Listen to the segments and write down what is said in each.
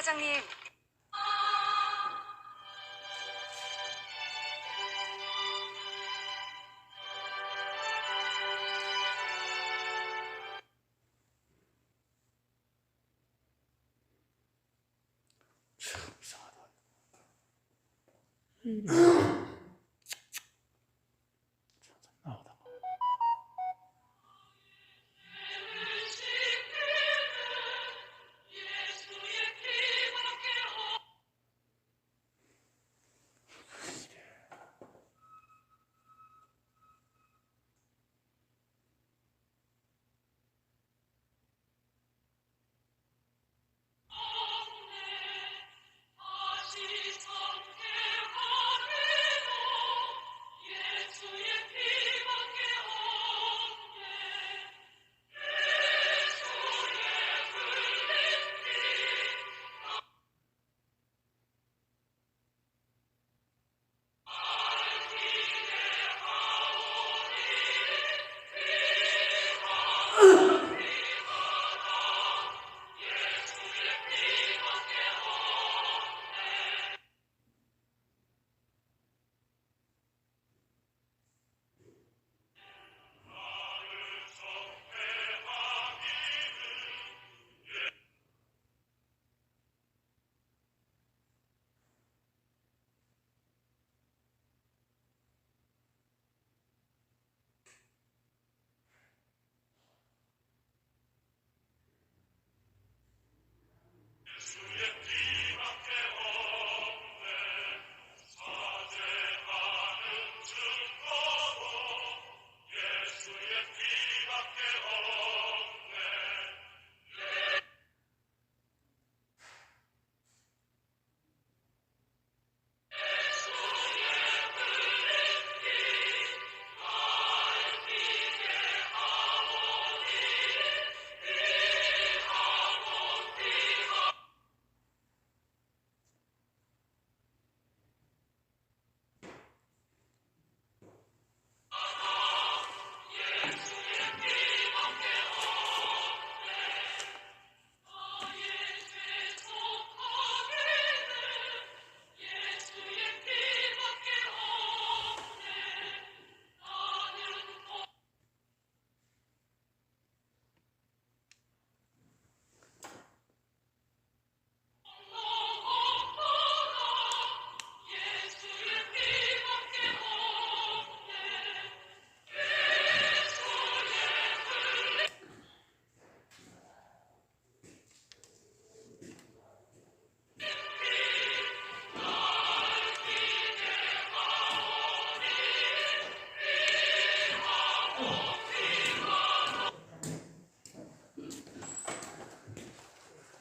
사장님, 참 이상하다. 나오다.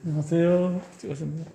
안녕하세요. 찍었습니다.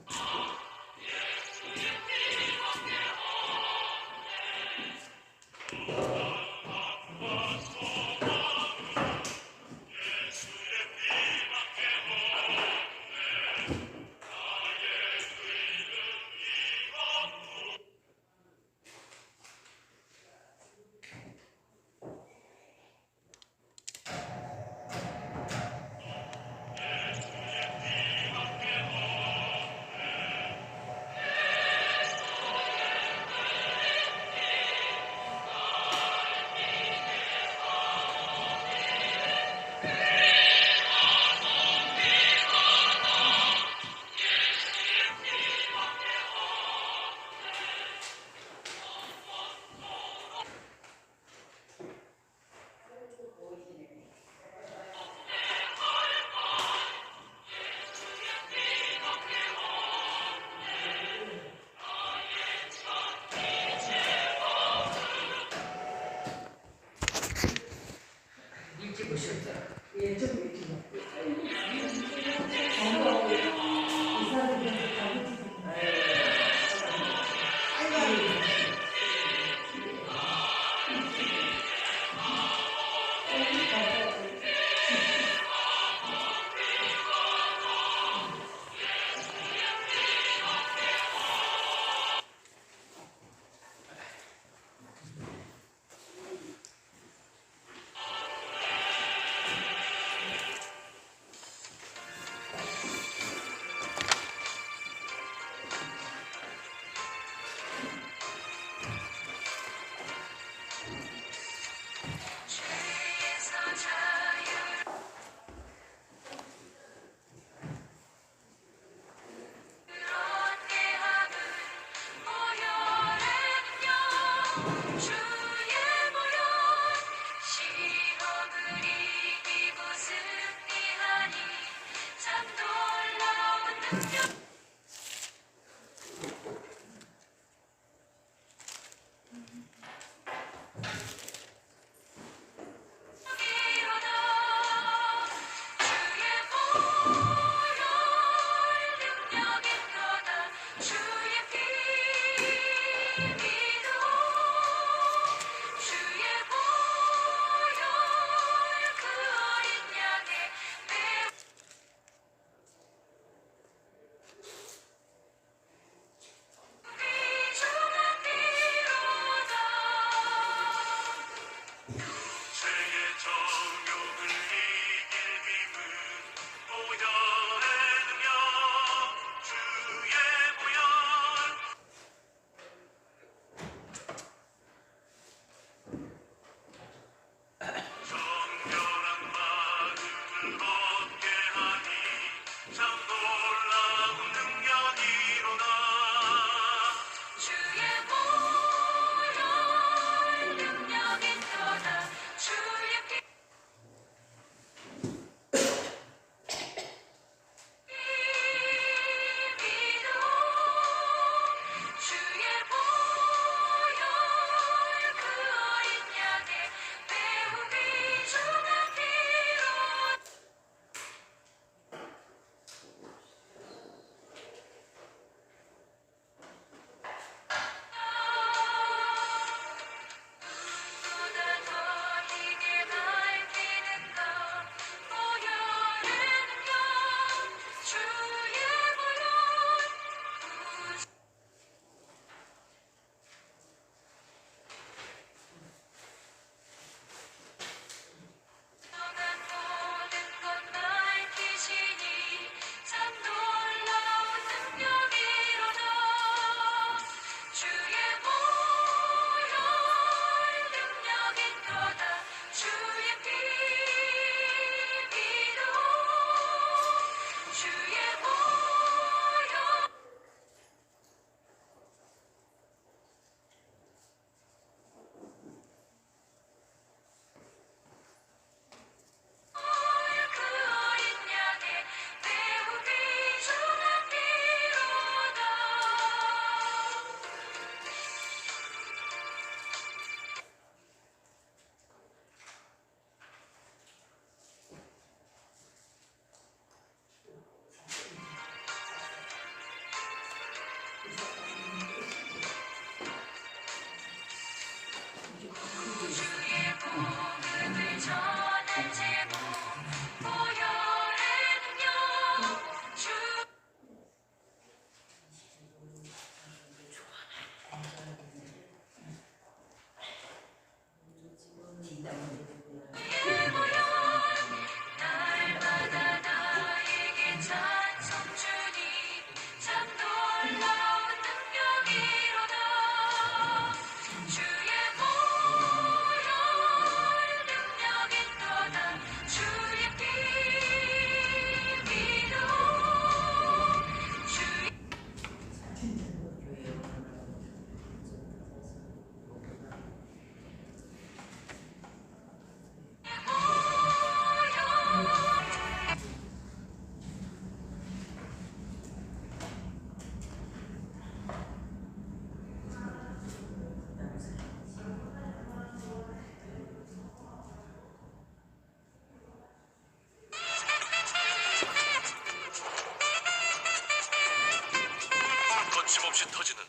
거침없이 터지는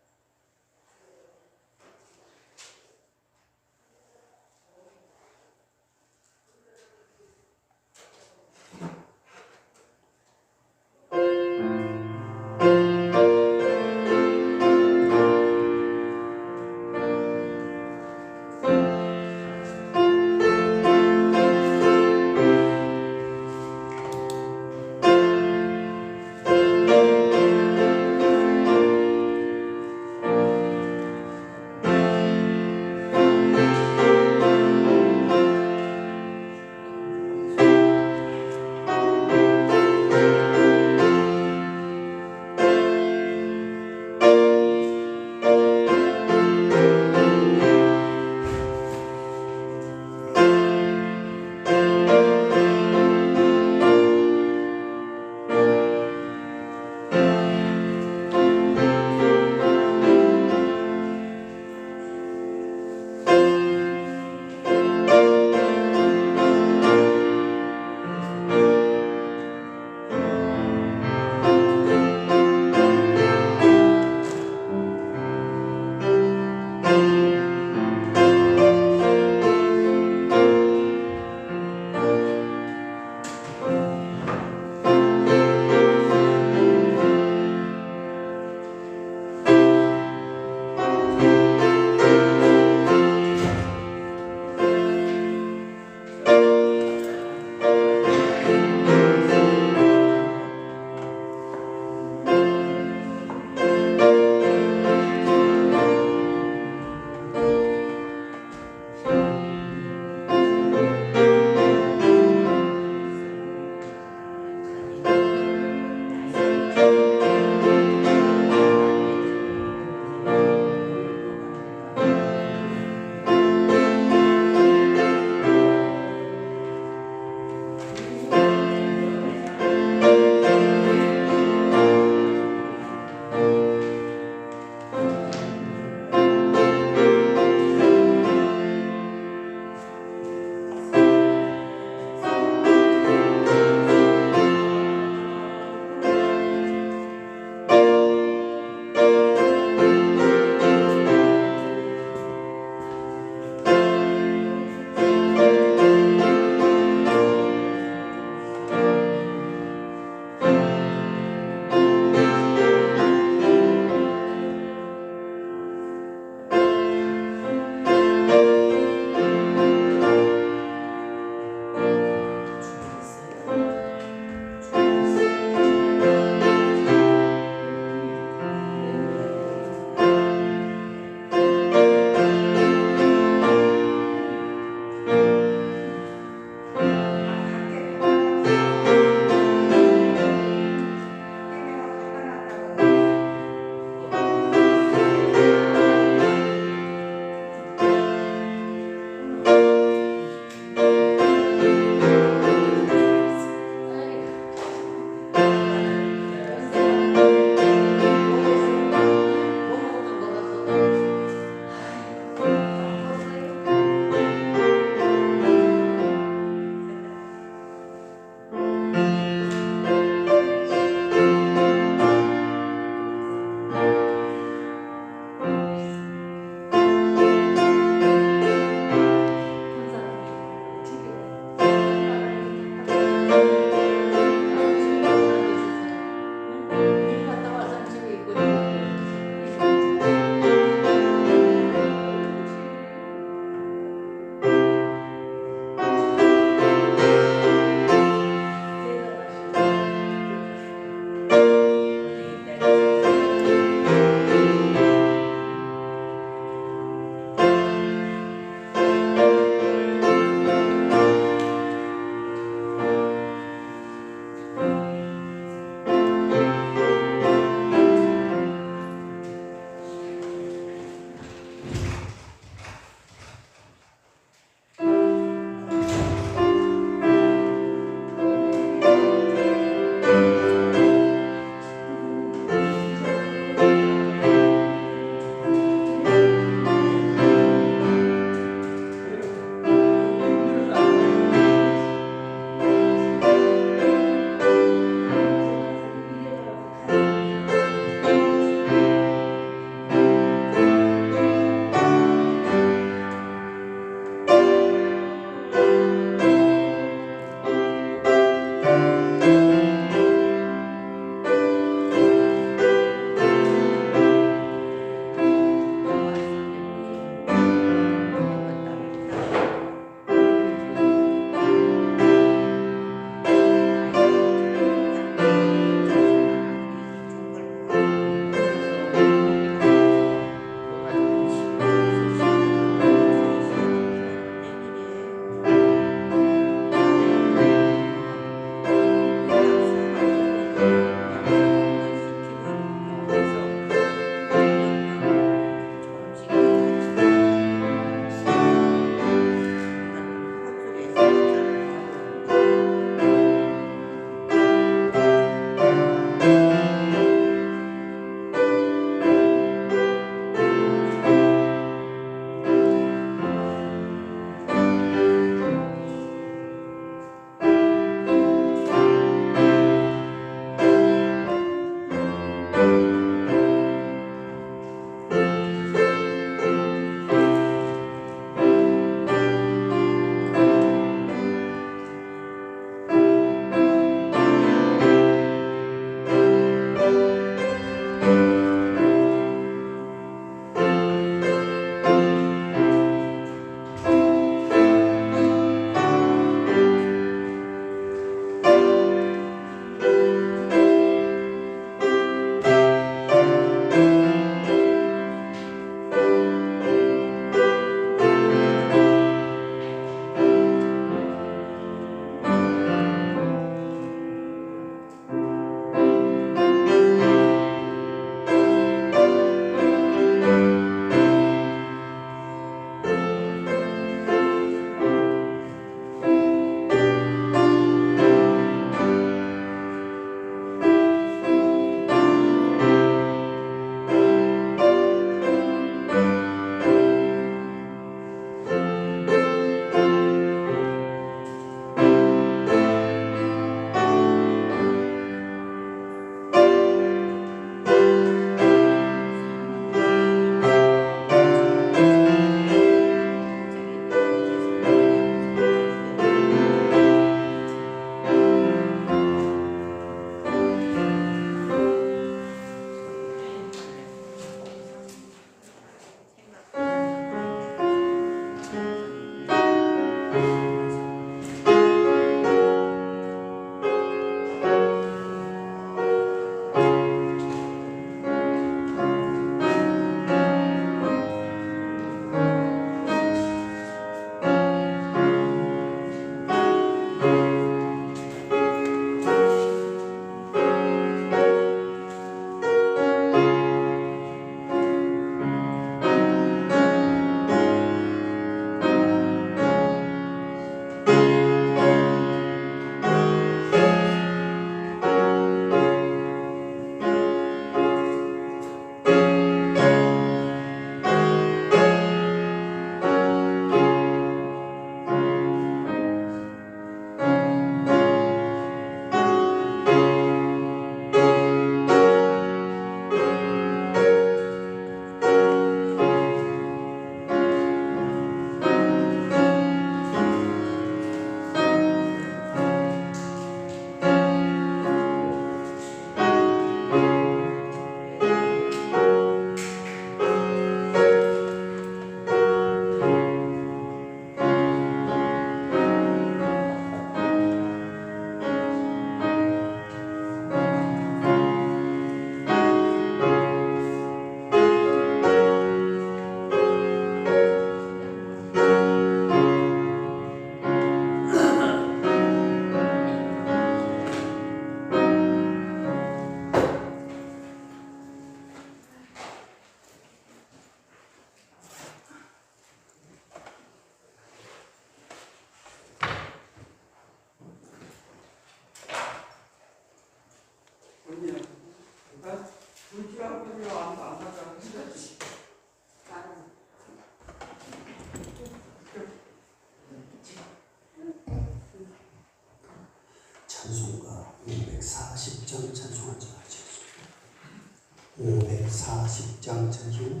40장 전후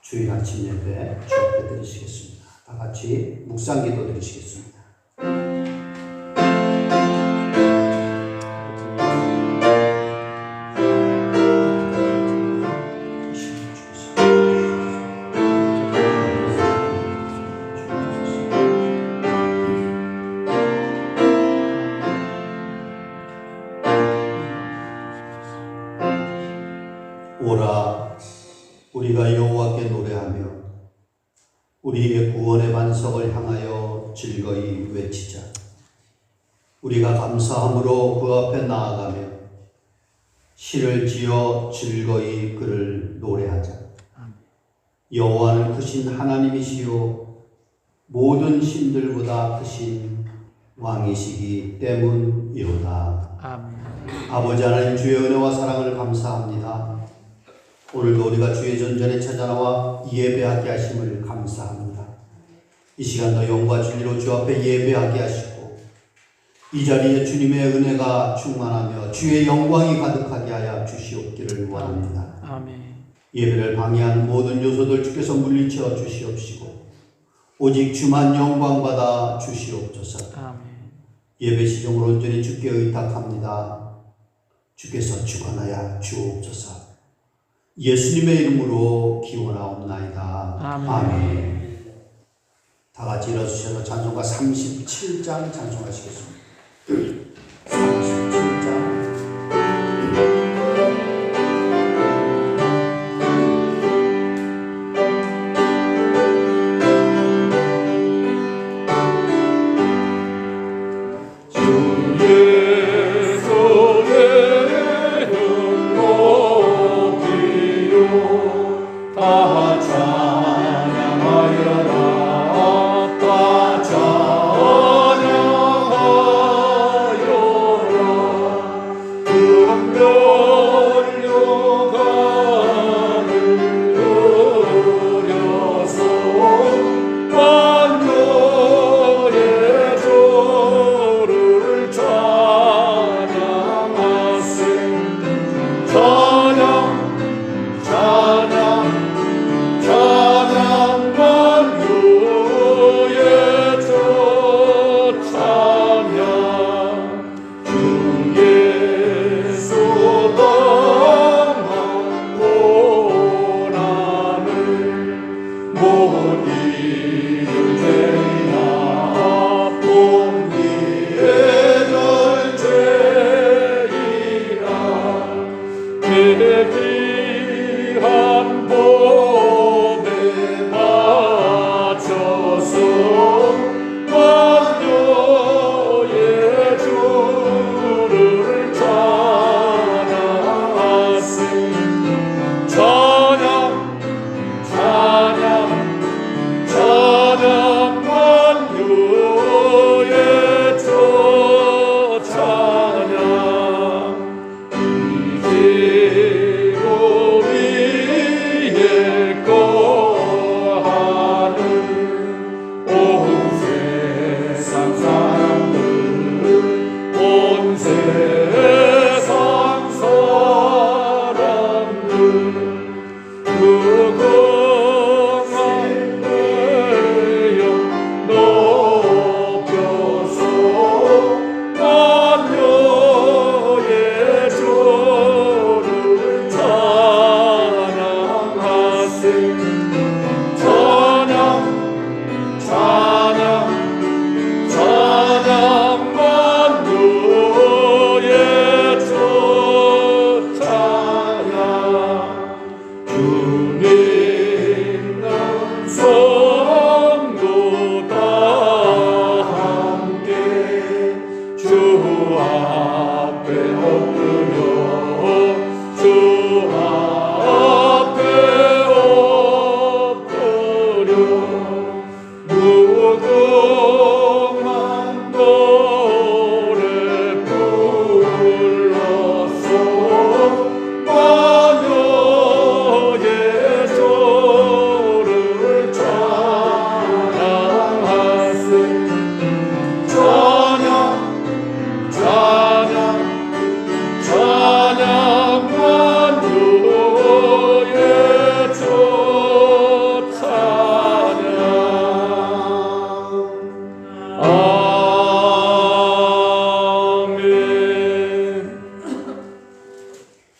주일 아침 예배 주께 드리시겠습니다. 다 같이 묵상기도 드리시겠습니다. 오라, 우리가 여호와께 노래하며 우리의 구원의 반석을 향하여 즐거이 외치자. 우리가 감사함으로 그 앞에 나아가며 시를 지어 즐거이 그를 노래하자. 여호와는 크신 하나님이시요 모든 신들보다 크신 왕이시기 때문이로다. 아멘. 아버지 하나님, 주의 은혜와 사랑을 감사합니다. 오늘도 우리가 주의 전전에 찾아나와 예배하게 하심을 감사합니다. 이 시간도 영과 진리로 주 앞에 예배하게 하시고 이 자리에 주님의 은혜가 충만하며 주의 영광이 가득하게 하여 주시옵기를 원합니다. 아멘. 예배를 방해하는 모든 요소들 주께서 물리쳐 주시옵시고 오직 주만 영광받아 주시옵소서. 아멘. 예배 시종을 온전히 주께 의탁합니다. 주께서 주관하여 주옵소서. 예수님의 이름으로 기원하옵나이다. 아멘. 아멘. 다 같이 일어서셔서 찬송가 37장 찬송하시겠습니다. 37장.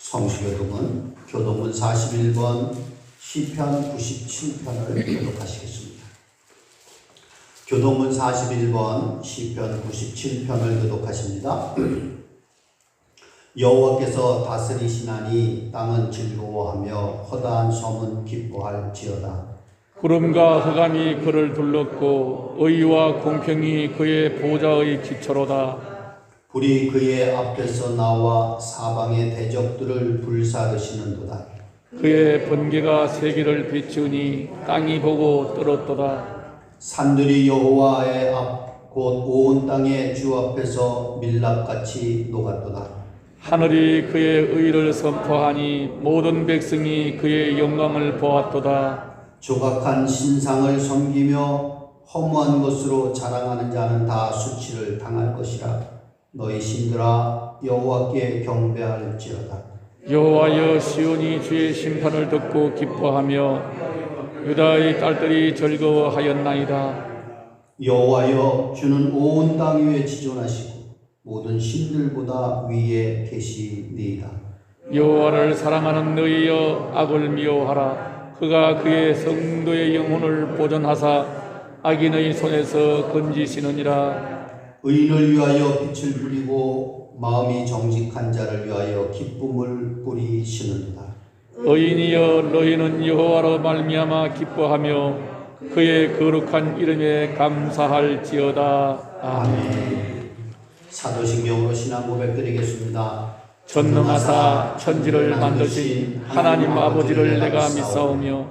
성수교독은 교독문 41번 시편 97편을 교독하시겠습니다. 교독문 41번 시편 97편을 교독하십니다. 여호와께서 다스리시나니 땅은 즐거워하며 허다한 섬은 기뻐할지어다. 구름과 흑암이 그를 둘렀고 의와 공평이 그의 보좌의 기초로다. 불이 그의 앞에서 나와 사방의 대적들을 불사르시는도다. 그의 번개가 세계를 비추니 땅이 보고 떨었도다. 산들이 여호와의 앞 곧 온 땅의 주 앞에서 밀랍같이 녹았도다. 하늘이 그의 의를 선포하니 모든 백성이 그의 영광을 보았도다. 조각한 신상을 섬기며 허무한 것으로 자랑하는 자는 다 수치를 당할 것이라. 너희 신들아 여호와께 경배할지어다. 여호와여, 시온이 주의 심판을 듣고 기뻐하며 유다의 딸들이 즐거워하였나이다. 여호와여, 주는 온 땅 위에 지존하시고 모든 신들보다 위에 계시니이다. 여호와를 사랑하는 너희여, 악을 미워하라. 그가 그의 성도의 영혼을 보존하사 악인의 손에서 건지시느니라. 의인을 위하여 빛을 뿌리고 마음이 정직한 자를 위하여 기쁨을 뿌리시는도다. 의인이여, 너희는 여호와로 말미암아 기뻐하며 그의 거룩한 이름에 감사할지어다. 아멘. 사도신경으로 신앙 고백드리겠습니다. 전능하사 천지를 만드신 하나님 아버지를 내가 믿사오며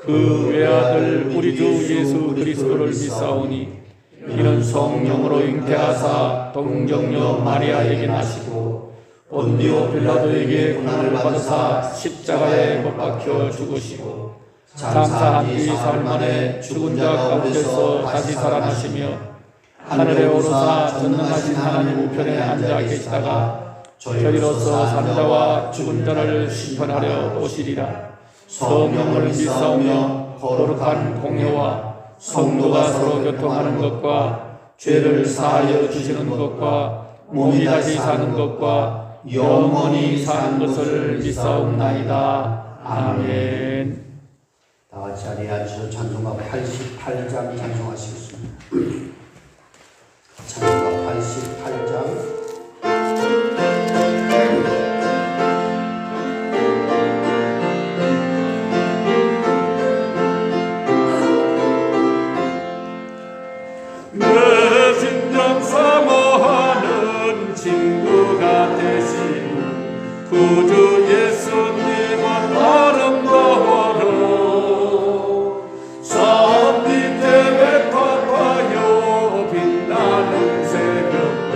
그 외아들 우리 주 예수 그리스도를 믿사오니 이는 성령으로 잉태하사 동정녀 마리아에게 나시고 본디오 빌라도에게 고난을 받으사 십자가에 못 박혀 죽으시고 장사한 뒤 사흘 만에 죽은 자 가운데서 다시 살아나시며 하늘에 오르사 전능하신 하나님 우편에 앉아 계시다가 저리로서 산자와 죽은 자를 심판하려 오시리라. 성령을 믿사오며 거룩한 공회와 성도가 서로 교통하는 것과 죄를 사하여 주시는 것과 몸이 다시 사는 것과 영원히 사는 것을 믿사옵나이다. 아멘. 다 같이 자리에 앉으셔 찬송가 88장 찬송하시겠습니다. 찬송가 88장. 내 심정 사모하는 친구가 되시고 구주 예수님은 아름다워라. 산 밑에 백합하여 빛나는 새벽별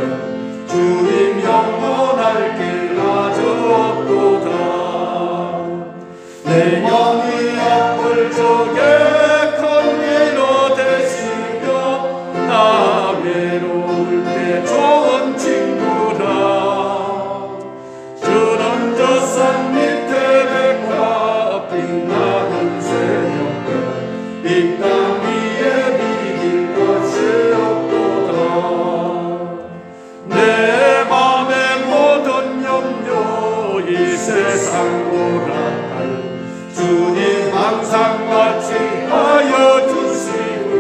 주님 영원할 길 아주었도다. 내 영이 아플 적에 큰 위로 되시며 나 외로울 때 좋은 친구라. 주는 저 산 밑에 백합 빛나는 새벽별 이 땅 위에 비길 것이 없도다. 내 맘의 모든 염려 이 세상 오락할 주님 항상 같이 하여 주시고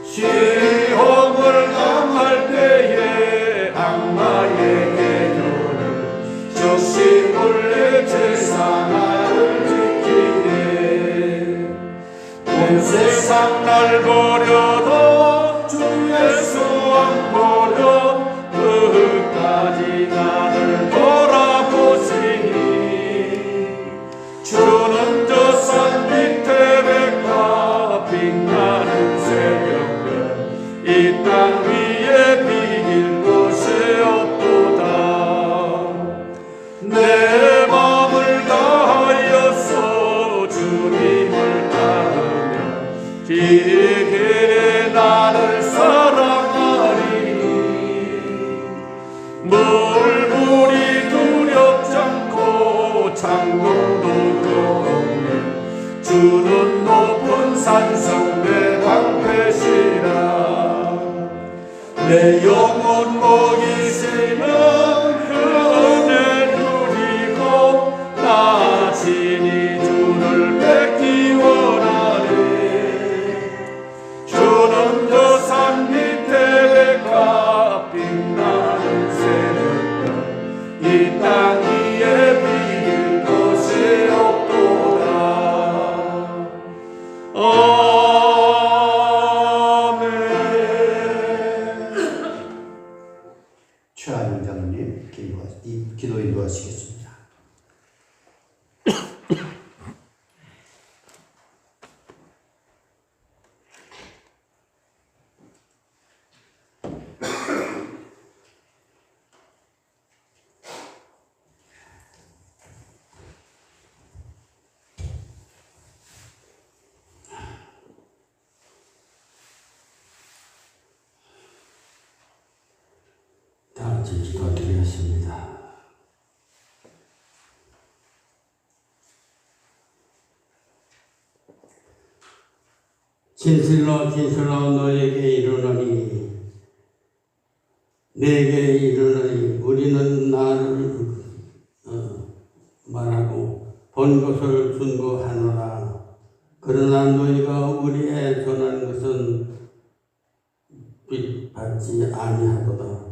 시험을 당할 때에 악마의 계교를 적시 몰래 제사 나를 지키네. 온 세상 날 버려도 주 예수 안 버려 끝까지 나를 돌아보시니 주는 저 산 밑에 백합 빛나는 새벽별 이 땅 위에 비길 곳이 없도다. 내 맘을 다하여서 주님을 따르며 길게 나를 사랑하리니 물불이 두렵지 않고 창문도 없네. 주는 높은 산성 내 방패시라. 내 영혼 먹이시는 그 은혜 누리고 나 친히 주를 뵙기 원하네. 주는 저 산 밑에 백합 빛나는 새벽별 이 땅 위에 비길 것이 없도다. 아멘. 진실로 진실로 너에게 이르노니 내게 이르노니 우리는 나를 말하고 본 것을 준거하노라. 그러나 너희가 우리의 전한 것은 빚받지 아니하도다.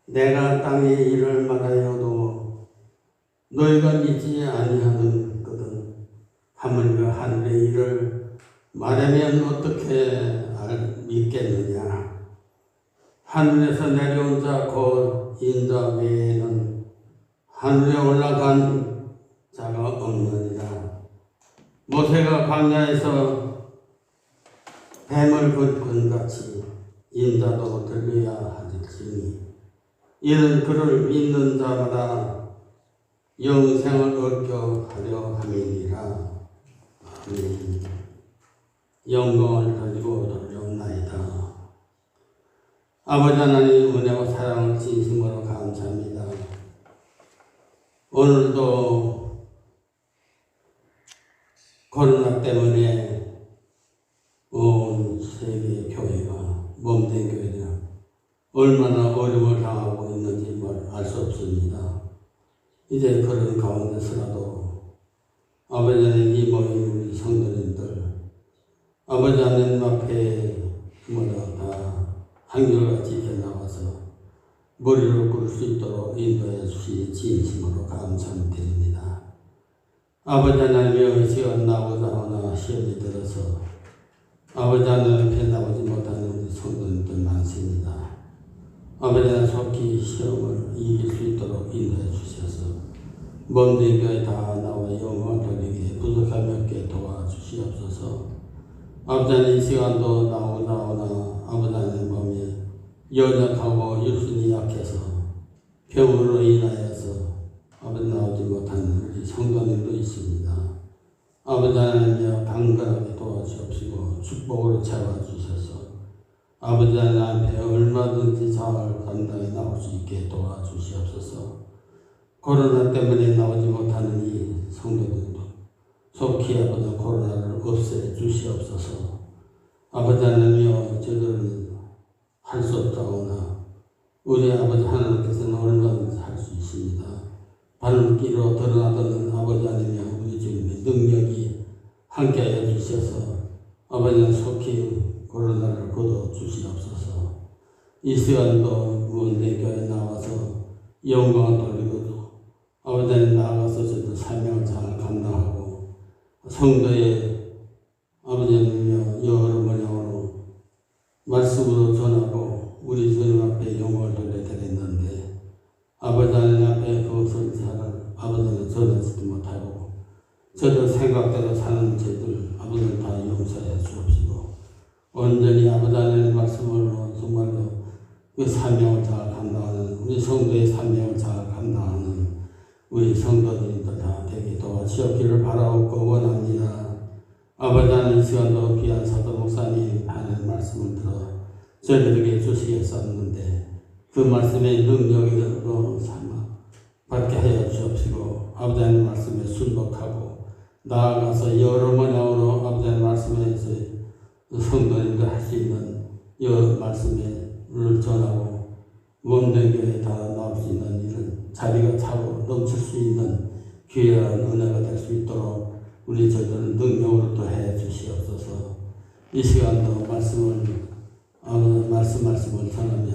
내가 땅에 일을 말하여도 너희가 믿지 아니하는거든. 하물며 하늘의 일을 말하면 어떻게 믿겠느냐. 하늘에서 내려온 자 곧 인자 외에는 하늘에 올라간 자가 없느니라. 모세가 광야에서 뱀을 걷건같이 인자도 들려야 하리니 이는 그를 믿는 자마다 영생을 얻게 하려 함이니라. 아멘. 영광을 돌리고 돌려옵나이다. 아버지 하나님 은혜와 사랑을 진심으로 감사합니다. 오늘도 코로나 때문에 온 세계 교회가 몸된 교회가 얼마나 어려움을 당하고 있는지 알 수 없습니다. 이제 그런 가운데서라도 아버지 하나님 이 모인 우리 성도님들 아버지 하나님 앞에 모두 다 한결같이 이렇게 나와서 머리를 꿇을 수 있도록 인도해 주시니 진심으로 감사드립니다. 아버지 하나님의 시간 나오자 하나 시험이 들어서 아버지 하나님 앞에 나오지 못하는 우리 성도님들 많습니다. 아버지 하나님 속히 시험을 이길 수 있도록 인도해 주셔서 먼데 교회 다 나와 영광을 돌리게 부족함이 없게 도와주시옵소서. 아버지 하나님 이 시간도 나오나 아버지 하나님 몸이 연약하고 육신이 약해서 병으로 인하여서 아버지 나오지 못하는 우리 성도님도 있습니다. 아버지 하나님여 강건하게 도와주옵시고 축복으로 채워주셔서 아버지 하나님 앞에 얼마든지 잘 감당해 나올 수 있게 도와주시옵소서. 코로나 때문에 나오지 못하는 이 성도들도 속히 아버지 코로나를 없애 주시옵소서. 아버지 하나님여 저들은 할 수 없다오나 우리 아버지 하나님께서는 얼마든지 할 수 있습니다. 발길로 드러나던 아버지 하나님여 우리 주님의 능력이 함께하여 주셔서 아버지 하나님 속히 코로나를 거둬 주시옵소서. 이 시간도 무언대교에 나와서 영광을 돌리고 아버지 하나님 나아가서 저도 사명을 잘 감당하고 성도의 아버지 하나님여 여러 번역으로 말씀으로 전하고 우리 주님 앞에 영광을 돌려야 되겠는데 아버지 하나님 앞에 그것을 잘 아버지 하나님 전하지도 못하고 저들 생각대로 사는 죄들 아버지는 다 용서해 주옵시고 온전히 아버지 하나님 말씀으로 정말로 그 사명을 잘 감당하는 우리 성도의 사명을 잘 감당하는 우리 성도들이 다 되게 도와주시기를 바라옵고 원합니다. 아버지 하나님 이 시간도 귀한 사도 목사님 하는 말씀을 들어 저희들에게 주시겠었는데 그 말씀의 능력으로 삼아 받게 하여 주옵시고 아버지 하나님 말씀에 순복하고 나아가서 여러 번역으로 아버지 하나님 말씀에서 성도님들 할 수 있는 이 말씀을 전하고 몸된 교회에 다 나올 수 있는 이런 자리가 차고 넘칠 수 있는 귀한 은혜가 될 수 있도록 우리 저들은 능력으로 또 해 주시옵소서. 이 시간도 말씀을 전하며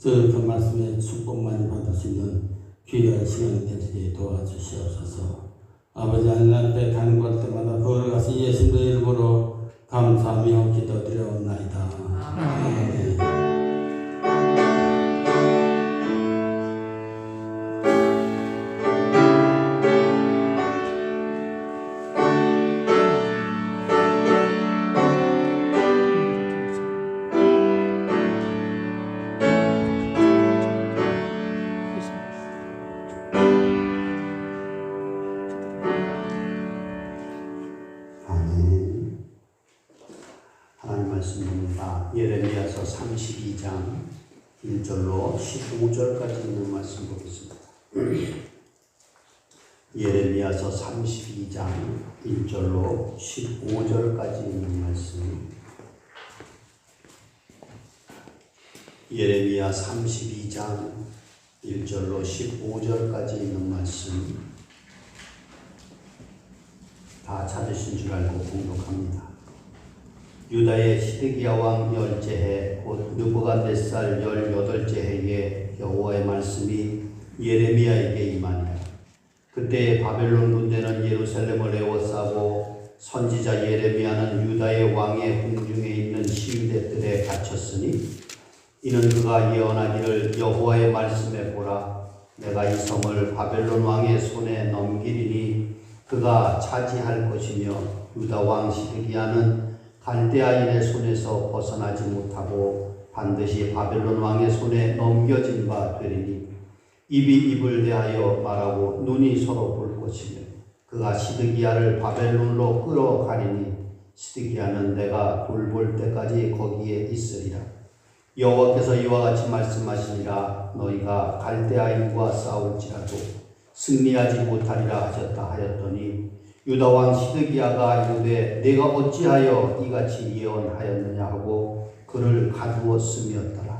그 말씀의 축복 많이 받을 수 있는 귀한 시간이 되시게 도와주시옵소서. 아버지 하나님 앞에 간구할 때마다 걸어가서 예수님의 이름으로 감사하며 기도드려옵나이다. 아멘. 말씀입니다. 예레미야서 32장 1절로 15절까지 있는 말씀 보겠습니다. 예레미야서 32장 1절로 15절까지 있는 말씀. 예레미야 32장 1절로 15절까지 있는 말씀. 다 찾으신 줄 알고 공독합니다. 유다의 시드기야 왕 열째 해 곧 느부갓네살 18째 해에 여호와의 말씀이 예레미야에게 임하니라. 그때 바벨론 군대는 예루살렘을 에워싸고 선지자 예레미야는 유다의 왕의 궁중에 있는 시위대들에 갇혔으니 이는 그가 예언하기를 여호와의 말씀에 보라, 내가 이 성을 바벨론 왕의 손에 넘기리니 그가 차지할 것이며 유다 왕 시드기야는 갈대아인의 손에서 벗어나지 못하고 반드시 바벨론 왕의 손에 넘겨진 바 되리니 입이 입을 대하여 말하고 눈이 서로 볼 것이며 그가 시드기야를 바벨론으로 끌어가리니 시드기야는 내가 돌볼 때까지 거기에 있으리라. 여호와께서 이와 같이 말씀하시니라. 너희가 갈대아인과 싸울지라도 승리하지 못하리라 하셨다 하였더니 유다 왕 시드기야가 이르되 내가 어찌하여 이같이 예언하였느냐 하고 그를 가두었음이었더라.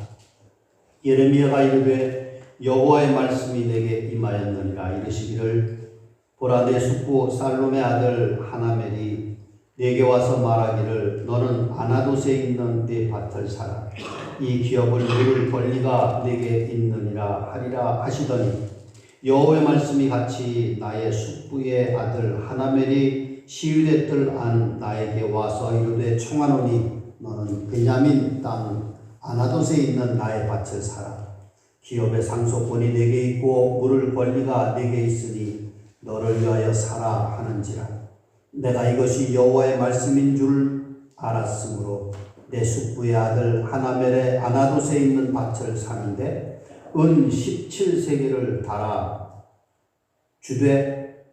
예레미야가 이르되 여호와의 말씀이 내게 임하였느니라. 이르시기를 보라, 내 숙부 살롬의 아들 하나멜이 내게 와서 말하기를 너는 아나돗에 있는 내 밭을 사라. 이 기업을 누릴 권리가 내게 있느니라 하리라 하시더니 여호와의 말씀이 같이 나의 숙부의 아들 하나멜이 시위대들 안 나에게 와서 이르되 청하노니 너는 베냐민 땅 아나돗에 있는 나의 밭을 사라. 기업의 상속권이 내게 있고 물을 권리가 내게 있으니 너를 위하여 사라 하는지라. 내가 이것이 여호와의 말씀인 줄 알았으므로 내 숙부의 아들 하나멜의 아나돗에 있는 밭을 사는데 은 17세겔을 달아 주되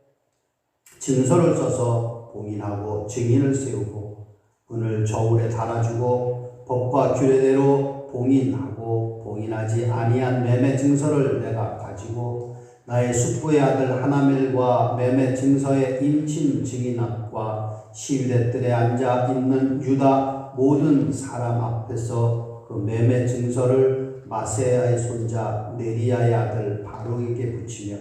증서를 써서 봉인하고 증인을 세우고 은을 저울에 달아주고 법과 규례대로 봉인하고 봉인하지 아니한 매매 증서를 내가 가지고 나의 숙부의 아들 하나멜과 매매 증서의 임침 증인과 시위대들에 앉아 있는 유다 모든 사람 앞에서 그 매매 증서를 마세야의 손자 네리야의 아들 바룩에게 붙이며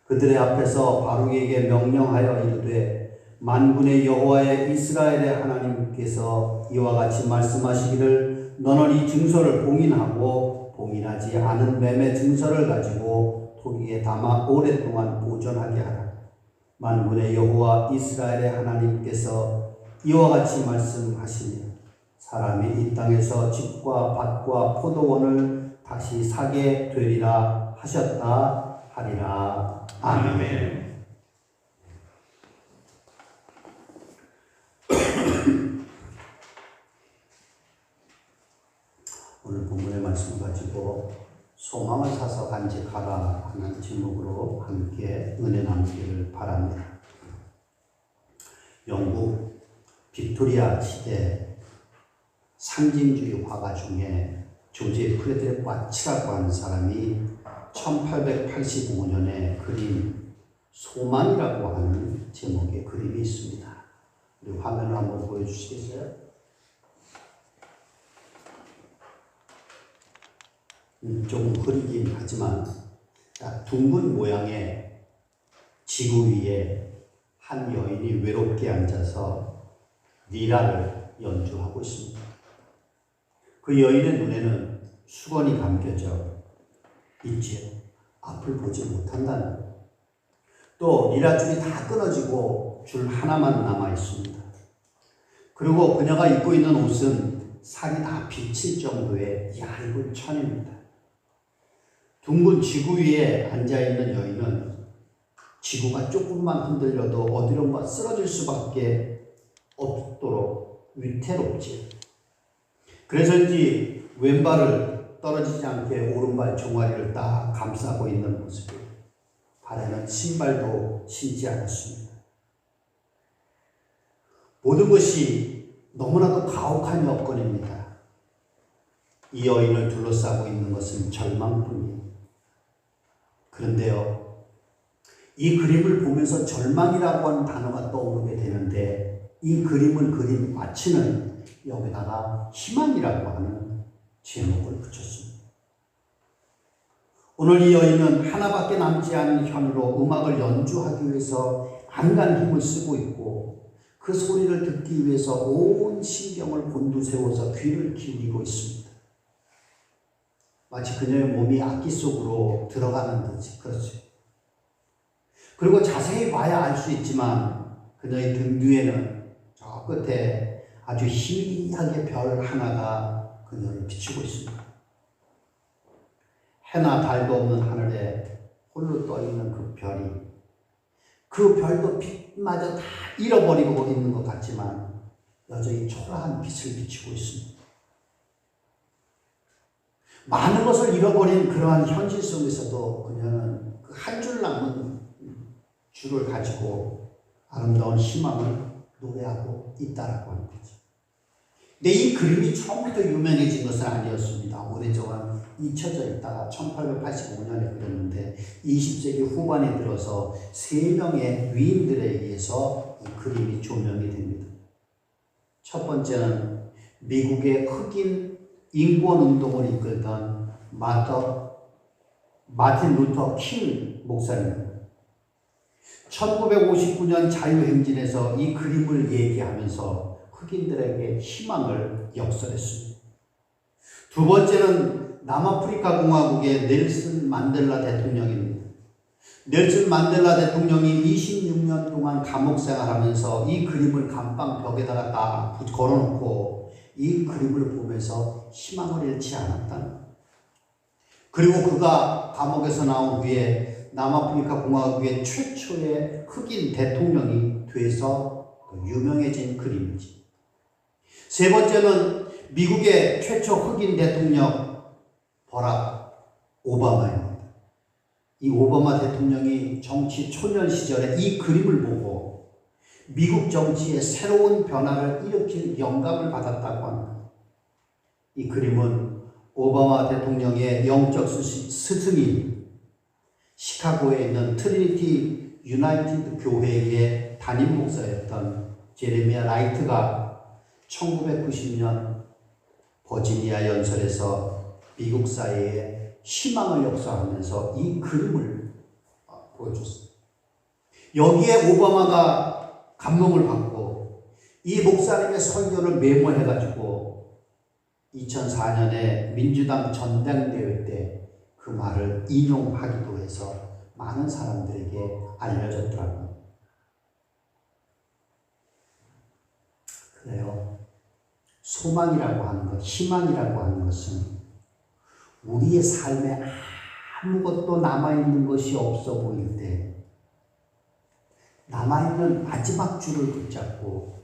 그들의 앞에서 바룩에게 명령하여 이르되 만군의 여호와의 이스라엘의 하나님께서 이와 같이 말씀하시기를 너는 이 증서를 봉인하고 봉인하지 않은 매매 증서를 가지고 토기에 담아 오랫동안 보존하게 하라. 만군의 여호와 이스라엘의 하나님께서 이와 같이 말씀하시니 사람이 이 땅에서 집과 밭과 포도원을 다시 사게 되리라 하셨다 하리라. 아멘. 오늘 본문의 말씀을 가지고 소망을 사서 간직하라 하는 제목으로 함께 은혜 나누기를 바랍니다. 영국 빅토리아 시대 상징주의 화가 중에 조지 프레드릭 와치라고 하는 사람이 1885년에 그린 소망이라고 하는 제목의 그림이 있습니다. 우리 화면을 한번 보여주시겠어요? 좀 흐리긴 하지만 둥근 모양의 지구 위에 한 여인이 외롭게 앉아서 리라를 연주하고 있습니다. 그 여인의 눈에는 수건이 감겨져 있지요. 앞을 보지 못한다는 것. 또 리라줄이 다 끊어지고 줄 하나만 남아 있습니다. 그리고 그녀가 입고 있는 옷은 살이 다 비칠 정도의 얇은 천입니다. 둥근 지구 위에 앉아있는 여인은 지구가 조금만 흔들려도 어디론가 쓰러질 수밖에 없도록 위태롭지. 그래서인지 왼발을 떨어지지 않게 오른발 종아리를 딱 감싸고 있는 모습이 발에는 신발도 신지 않았습니다. 모든 것이 너무나도 가혹한 여건입니다. 이 여인을 둘러싸고 있는 것은 절망뿐이에요. 그런데요, 이 그림을 보면서 절망이라고 하는 단어가 떠오르게 되는데 이 그림을 그린 마치는 여기다가 희망이라고 하는 제목을 붙였습니다. 오늘 이 여인은 하나밖에 남지 않은 현으로 음악을 연주하기 위해서 안간 힘을 쓰고 있고 그 소리를 듣기 위해서 온 신경을 곤두세워서 귀를 기울이고 있습니다. 마치 그녀의 몸이 악기 속으로 들어가는 듯이 그렇죠. 그리고 자세히 봐야 알 수 있지만 그녀의 등 뒤에는 저 끝에 아주 희미하게 별 하나가 그녀를 비추고 있습니다. 해나 달도 없는 하늘에 홀로 떠있는 그 별이 그 별도 빛마저 다 잃어버리고 있는 것 같지만 여전히 초라한 빛을 비추고 있습니다. 많은 것을 잃어버린 그러한 현실 속에서도 그녀는 그 한 줄 남은 줄을 가지고 아름다운 희망을 노래하고 있다라고 하는 거죠. 근데 이 그림이 처음부터 유명해진 것은 아니었습니다. 오래전에 잊혀져 있다가 1885년에 그렸는데 20세기 후반에 들어서 3명의 위인들에 의해서 이 그림이 조명이 됩니다. 첫 번째는 미국의 흑인 인권운동을 이끌던 마틴 루터 킹 목사입니다. 1959년 자유행진에서 이 그림을 얘기하면서 흑인들에게 희망을 역설했습니다. 두 번째는 남아프리카 공화국의 넬슨 만델라 대통령입니다. 넬슨 만델라 대통령이 26년 동안 감옥 생활하면서 이 그림을 감방 벽에다가 딱 걸어놓고 이 그림을 보면서 희망을 잃지 않았다. 그리고 그가 감옥에서 나온 후에 남아프리카 공화국의 최초의 흑인 대통령이 돼서 유명해진 그림이지. 세 번째는 미국의 최초 흑인 대통령 버락 오바마입니다. 이 오바마 대통령이 정치 초년 시절에 이 그림을 보고 미국 정치에 새로운 변화를 일으킬 영감을 받았다고 합니다. 이 그림은 오바마 대통령의 영적 스승인 시카고에 있는 트리니티 유나이티드 교회의 담임 목사였던 제레미야 라이트가 1990년 버지니아 연설에서 미국 사회에 희망을 역사하면서 이 그림을 보여줬습니다. 여기에 오바마가 감명을 받고 이 목사님의 설교를 메모해가지고 2004년에 민주당 전당대회 때 그 말을 인용하기도 해서 많은 사람들에게 알려졌더라고요. 그래요. 소망이라고 하는 것, 희망이라고 하는 것은 우리의 삶에 아무것도 남아있는 것이 없어 보일 때 남아있는 마지막 줄을 붙잡고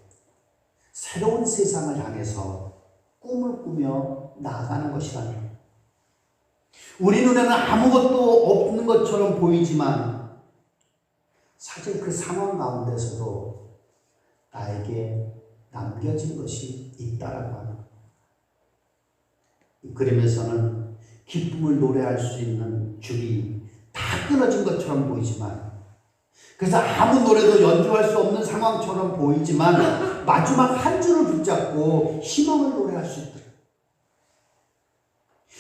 새로운 세상을 향해서 꿈을 꾸며 나아가는 것이라는 거예요. 우리 눈에는 아무것도 없는 것처럼 보이지만 사실 그 상황 가운데서도 나에게 남겨진 것이 있다라고 하는 거예요. 이 그림에서는 기쁨을 노래할 수 있는 줄이 다 끊어진 것처럼 보이지만 그래서 아무 노래도 연주할 수 없는 상황처럼 보이지만 마지막 한 줄을 붙잡고 희망을 노래할 수 있다.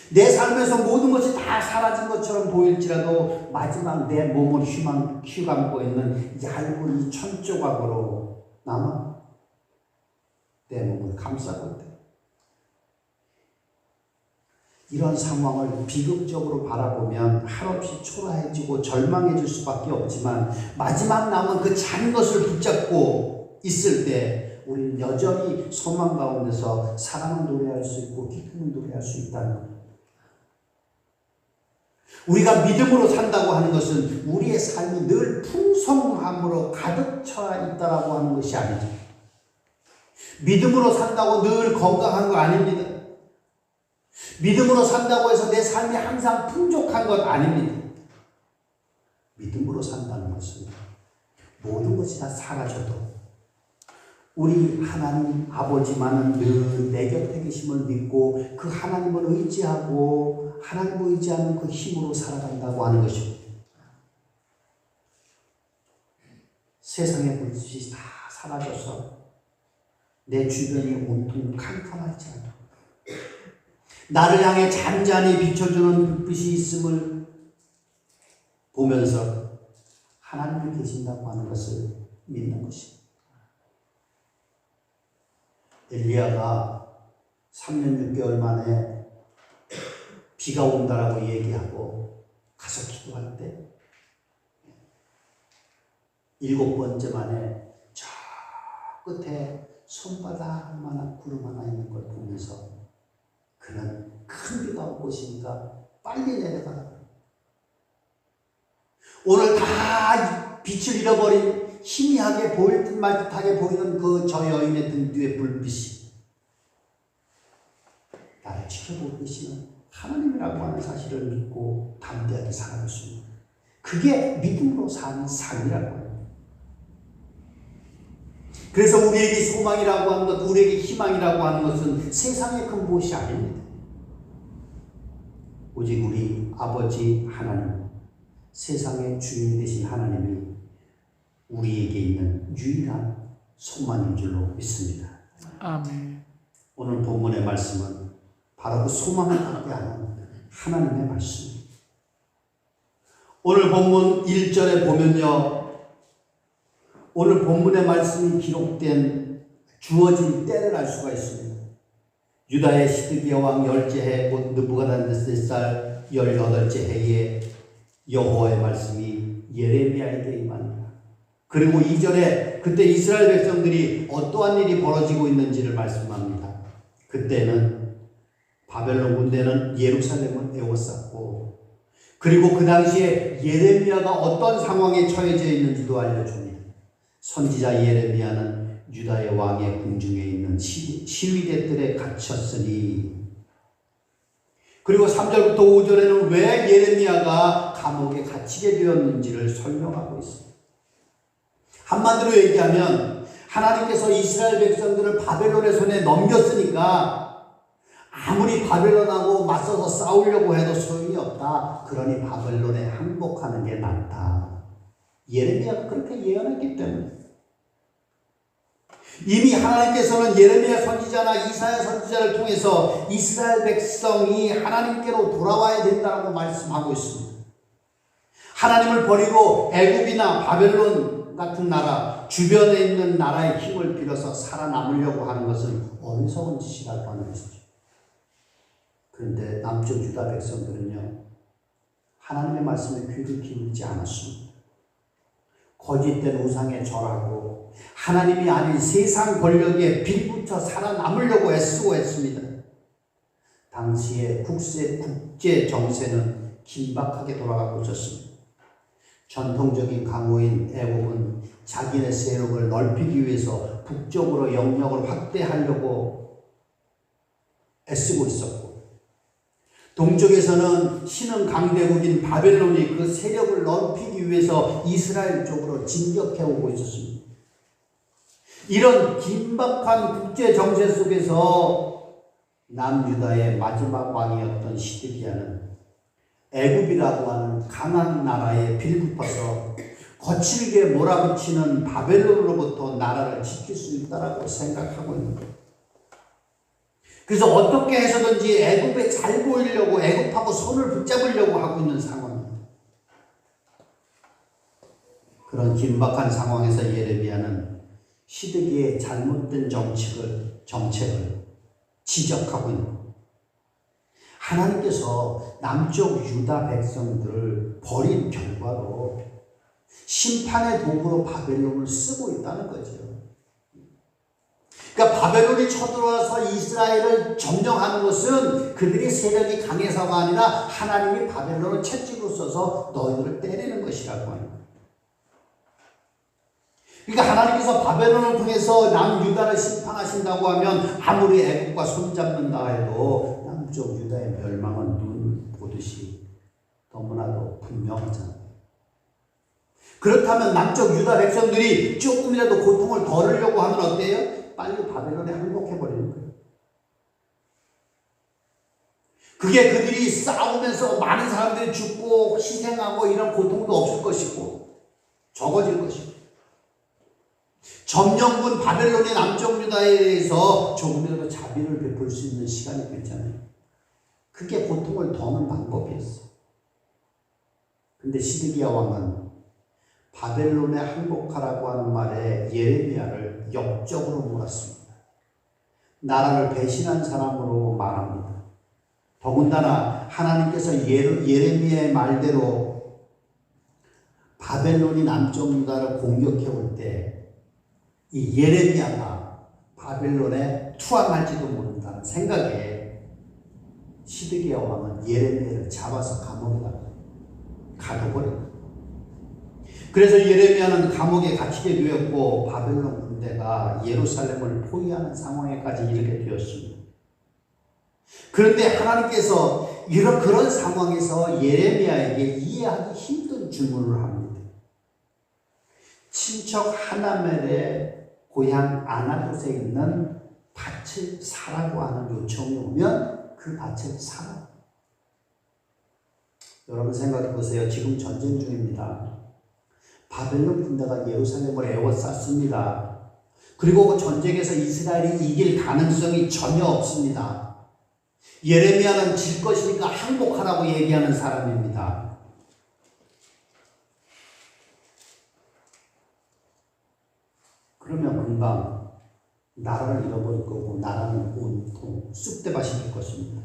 내 삶에서 모든 것이 다 사라진 것처럼 보일지라도 마지막 내 몸을 휘감고 있는 얇은 이 천조각으로 남아 내 몸을 감싸고 있다. 이런 상황을 비극적으로 바라보면 한없이 초라해지고 절망해질 수밖에 없지만 마지막 남은 그 작은 것을 붙잡고 있을 때 우리는 여전히 소망 가운데서 사랑을 노래할 수 있고 기쁨을 노래할 수 있다는 것. 우리가 믿음으로 산다고 하는 것은 우리의 삶이 늘 풍성함으로 가득 차 있다라고 하는 것이 아니죠. 믿음으로 산다고 늘 건강한 거 아닙니다. 믿음으로 산다고 해서 내 삶이 항상 풍족한 것 아닙니다. 믿음으로 산다는 것은 모든 것이 다 사라져도 우리 하나님 아버지만은 늘 내 곁에 계심을 믿고 그 하나님을 의지하고 하나님을 의지하는 그 힘으로 살아간다고 하는 것입니다. 세상의 불빛이 다 사라져서 내 주변이 온통 캄캄하지 않아. 나를 향해 잔잔히 비춰주는 불빛이 있음을 보면서 하나님이 계신다고 하는 것을 믿는 것입니다. 엘리야가 3년 6개월 만에 비가 온다라고 얘기하고 가서 기도할 때 7번째 만에 저 끝에 손바닥만한 구름 하나 있는 걸 보면서 그는 큰 비가 올 것이니까 빨리 내려가라. 오늘 다 빛을 잃어버린 희미하게 보일 듯 말 듯하게 보이는 그 저 여인의 등 뒤에 불빛이 나를 지켜보고 계시는 하나님이라고 하는 사실을 믿고 담대하게 살아갈 수 있는, 그게 믿음으로 사는 삶이라고 해요. 그래서 우리에게 소망이라고 하는 것, 우리에게 희망이라고 하는 것은 세상의 큰 무엇이 아닙니다. 오직 우리 아버지 하나님, 세상의 주인 되신 하나님이 우리에게 있는 유일한 소망인 줄로 믿습니다. 아멘. 오늘 본문의 말씀은 바로 그 소망을 갖게 하는 하나님의 말씀입니다. 오늘 본문 1절에 보면요, 오늘 본문의 말씀이 기록된 주어진 때를 알 수가 있습니다. 유다의 시드기야 왕 10째 해, 곧 느부갓네살 18째 해에 여호와의 말씀이 예레미야에게 임합니다. 그리고 2절에 그때 이스라엘 백성들이 어떠한 일이 벌어지고 있는지를 말씀합니다. 그때는 바벨론 군대는 예루살렘을 에워쌌고, 그리고 그 당시에 예레미야가 어떤 상황에 처해져 있는지도 알려줍니다. 선지자 예레미야는 유다의 왕의 궁중에 있는 시위대들에 갇혔으니, 그리고 3절부터 5절에는 왜 예레미야가 감옥에 갇히게 되었는지를 설명하고 있습니다. 한마디로 얘기하면 하나님께서 이스라엘 백성들을 바벨론의 손에 넘겼으니까 아무리 바벨론하고 맞서서 싸우려고 해도 소용이 없다. 그러니 바벨론에 항복하는 게 낫다. 예레미야가 그렇게 예언했기 때문에, 이미 하나님께서는 예레미야 선지자나 이사야 선지자를 통해서 이스라엘 백성이 하나님께로 돌아와야 된다고 말씀하고 있습니다. 하나님을 버리고 애굽이나 바벨론 같은 나라, 주변에 있는 나라의 힘을 빌어서 살아남으려고 하는 것은 어리석은 짓이라고 하는 것이죠. 그런데 남쪽 유다 백성들은요, 하나님의 말씀에 귀를 기울이지 않았습니다. 거짓된 우상에 절하고 하나님이 아닌 세상 권력에 빌붙어 살아남으려고 애쓰고 했습니다. 당시의 국제 정세는 긴박하게 돌아가고 있었습니다. 전통적인 강호인 애국은 자기네 세력을 넓히기 위해서 북쪽으로 영역을 확대하려고 애쓰고 있었고, 동쪽에서는 신흥 강대국인 바벨론이 그 세력을 넓히기 위해서 이스라엘 쪽으로 진격해오고 있었습니다. 이런 긴박한 국제 정세 속에서 남유다의 마지막 왕이었던 시드기야는 애굽이라고 하는 강한 나라에 빌붙어서 거칠게 몰아붙이는 바벨론으로부터 나라를 지킬 수 있다라고 생각하고 있는 거예요. 그래서 어떻게 해서든지 애굽에 잘 보이려고 애굽하고 손을 붙잡으려고 하고 있는 상황입니다. 그런 긴박한 상황에서 예레미야는 시드기야의 잘못된 정책을 지적하고 있는 거예요. 하나님께서 남쪽 유다 백성들을 버린 결과로 심판의 도구로 바벨론을 쓰고 있다는 거죠. 그러니까 바벨론이 쳐들어와서 이스라엘을 점령하는 것은 그들의 세력이 강해서가 아니라 하나님이 바벨론을 채찍으로 써서 너희들을 때리는 것이라고 하는 거예요. 그러니까 하나님께서 바벨론을 통해서 남유다를 심판하신다고 하면 아무리 애국과 손잡는다 해도 남쪽 유다의 멸망은 눈 보듯이 너무나도 분명하잖아요. 그렇다면 남쪽 유다 백성들이 조금이라도 고통을 덜으려고 하면 어때요? 빨리 바벨론에 항복해버리는 거예요. 그게 그들이 싸우면서 많은 사람들이 죽고 희생하고 이런 고통도 없을 것이고 적어질 것이고, 점령군 바벨론의 남쪽 유다에 대해서 조금이라도 자비를 베풀 수 있는 시간이 됐잖아요. 그게 고통을 더는 방법이었어. 근데 시드기야 왕은 바벨론에 항복하라고 하는 말에 예레미야를 역적으로 몰았습니다. 나라를 배신한 사람으로 말합니다. 더군다나 하나님께서 예레미야의 말대로 바벨론이 남쪽 유다를 공격해 올 때 이 예레미야가 바벨론에 투항할지도 모른다는 생각에 시드기야 왕은 예레미야를 잡아서 감옥에다가 가둬버렸다. 그래서 예레미야는 감옥에 갇히게 되었고 바벨론 군대가 예루살렘을 포위하는 상황에까지 이르게 되었습니다. 그런데 하나님께서 그런 상황에서 예레미야에게 이해하기 힘든 질문을 합니다. 친척 하나멜의 고향 아나봇에 있는 밭을 사라고 하는 요청이 오면 그 밭을 사라. 여러분 생각해 보세요. 지금 전쟁 중입니다. 바벨론 군대가 예루살렘을 에워쌌습니다. 그리고 그 전쟁에서 이스라엘이 이길 가능성이 전혀 없습니다. 예레미야는 질 것이니까 항복하라고 얘기하는 사람입니다. 그러면 금방 나라를 잃어버릴 거고 나라는 온통 쑥대밭이 될 것입니다.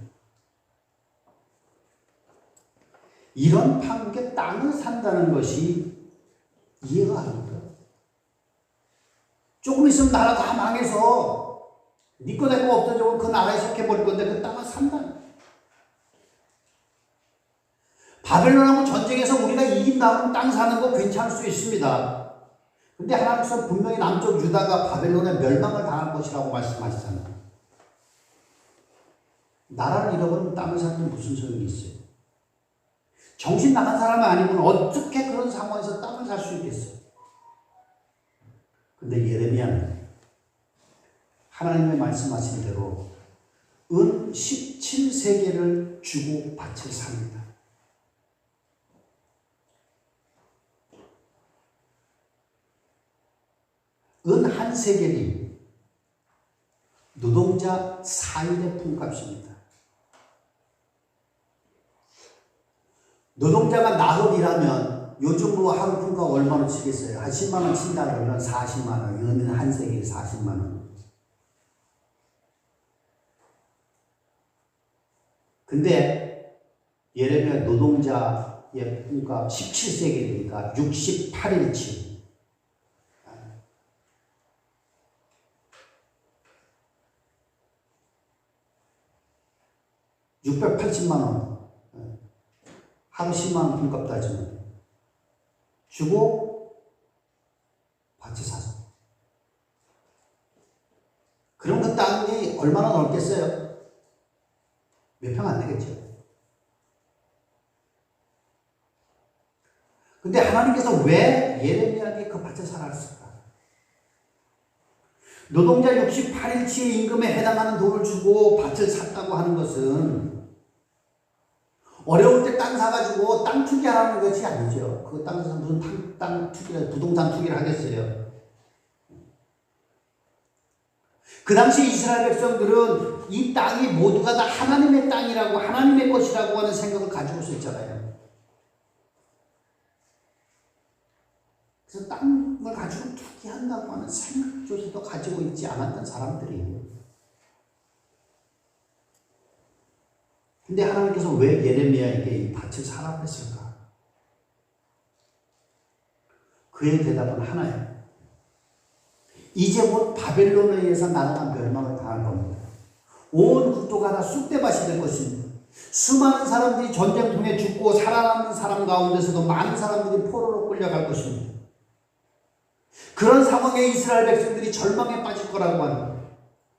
이런 판국에 땅을 산다는 것이 이해가 안 됩니다. 조금 있으면 나라 다 망해서 네 거 내 거 없어지고 그 나라에 속해버릴 건데 그 땅을 산다. 바벨론하고 전쟁에서 우리가 이긴다면 땅 사는 거 괜찮을 수 있습니다. 근데 하나님께서 분명히 남쪽 유다가 바벨론에 멸망을 당할 것이라고 말씀하시잖아요. 나라를 잃어버리면 땅을 사는 게 무슨 소용이 있어요? 정신 나간 사람이 아니면 어떻게 그런 상황에서 땅을 살 수 있겠어요? 근데 예레미야는 하나님의 말씀하신 대로 은 17세계를 주고 밭을 삽니다. 은 한 세겔이 노동자 4일의 품값입니다. 노동자가 나흘이라면 요즘 뭐 하루 품값 얼마나 치겠어요? 한 10만 원 친다 그러면 40만 원, 은 한 세겔이 40만 원. 근데 예레미야 노동자의 품값 17세겔이니까 68일치. 680만 원. 하루 10만 원 품값 따지면 주고 밭을 사서. 그럼 그 땅이 얼마나 넓겠어요? 몇 평 안 되겠죠. 근데 하나님께서 왜 예레미야에게 그 밭을 사라 했을까? 노동자 68일치의 임금에 해당하는 돈을 주고 밭을 샀다고 하는 것은 어려울 때 땅 사가지고 땅 투기하라는 것이 아니죠. 그 땅에서 무슨 땅 투기를, 부동산 투기를 하겠어요. 그 당시 이스라엘 백성들은 이 땅이 모두가 다 하나님의 땅이라고, 하나님의 것이라고 하는 생각을 가지고 있었잖아요. 그래서 땅을 가지고 투기한다고 하는 생각조차도 가지고 있지 않았던 사람들이에요. 근데 하나님께서 왜 예레미야에게 이 밭을 사라고 했을까? 그의 대답은 하나예요. 이제 곧 바벨론에 의해서 나라가 멸망을 당할 겁니다. 온 국토가 다 쑥대밭이 될 것입니다. 수많은 사람들이 전쟁통에 죽고 살아남는 사람 가운데서도 많은 사람들이 포로로 끌려갈 것입니다. 그런 상황에 이스라엘 백성들이 절망에 빠질 거라고 하는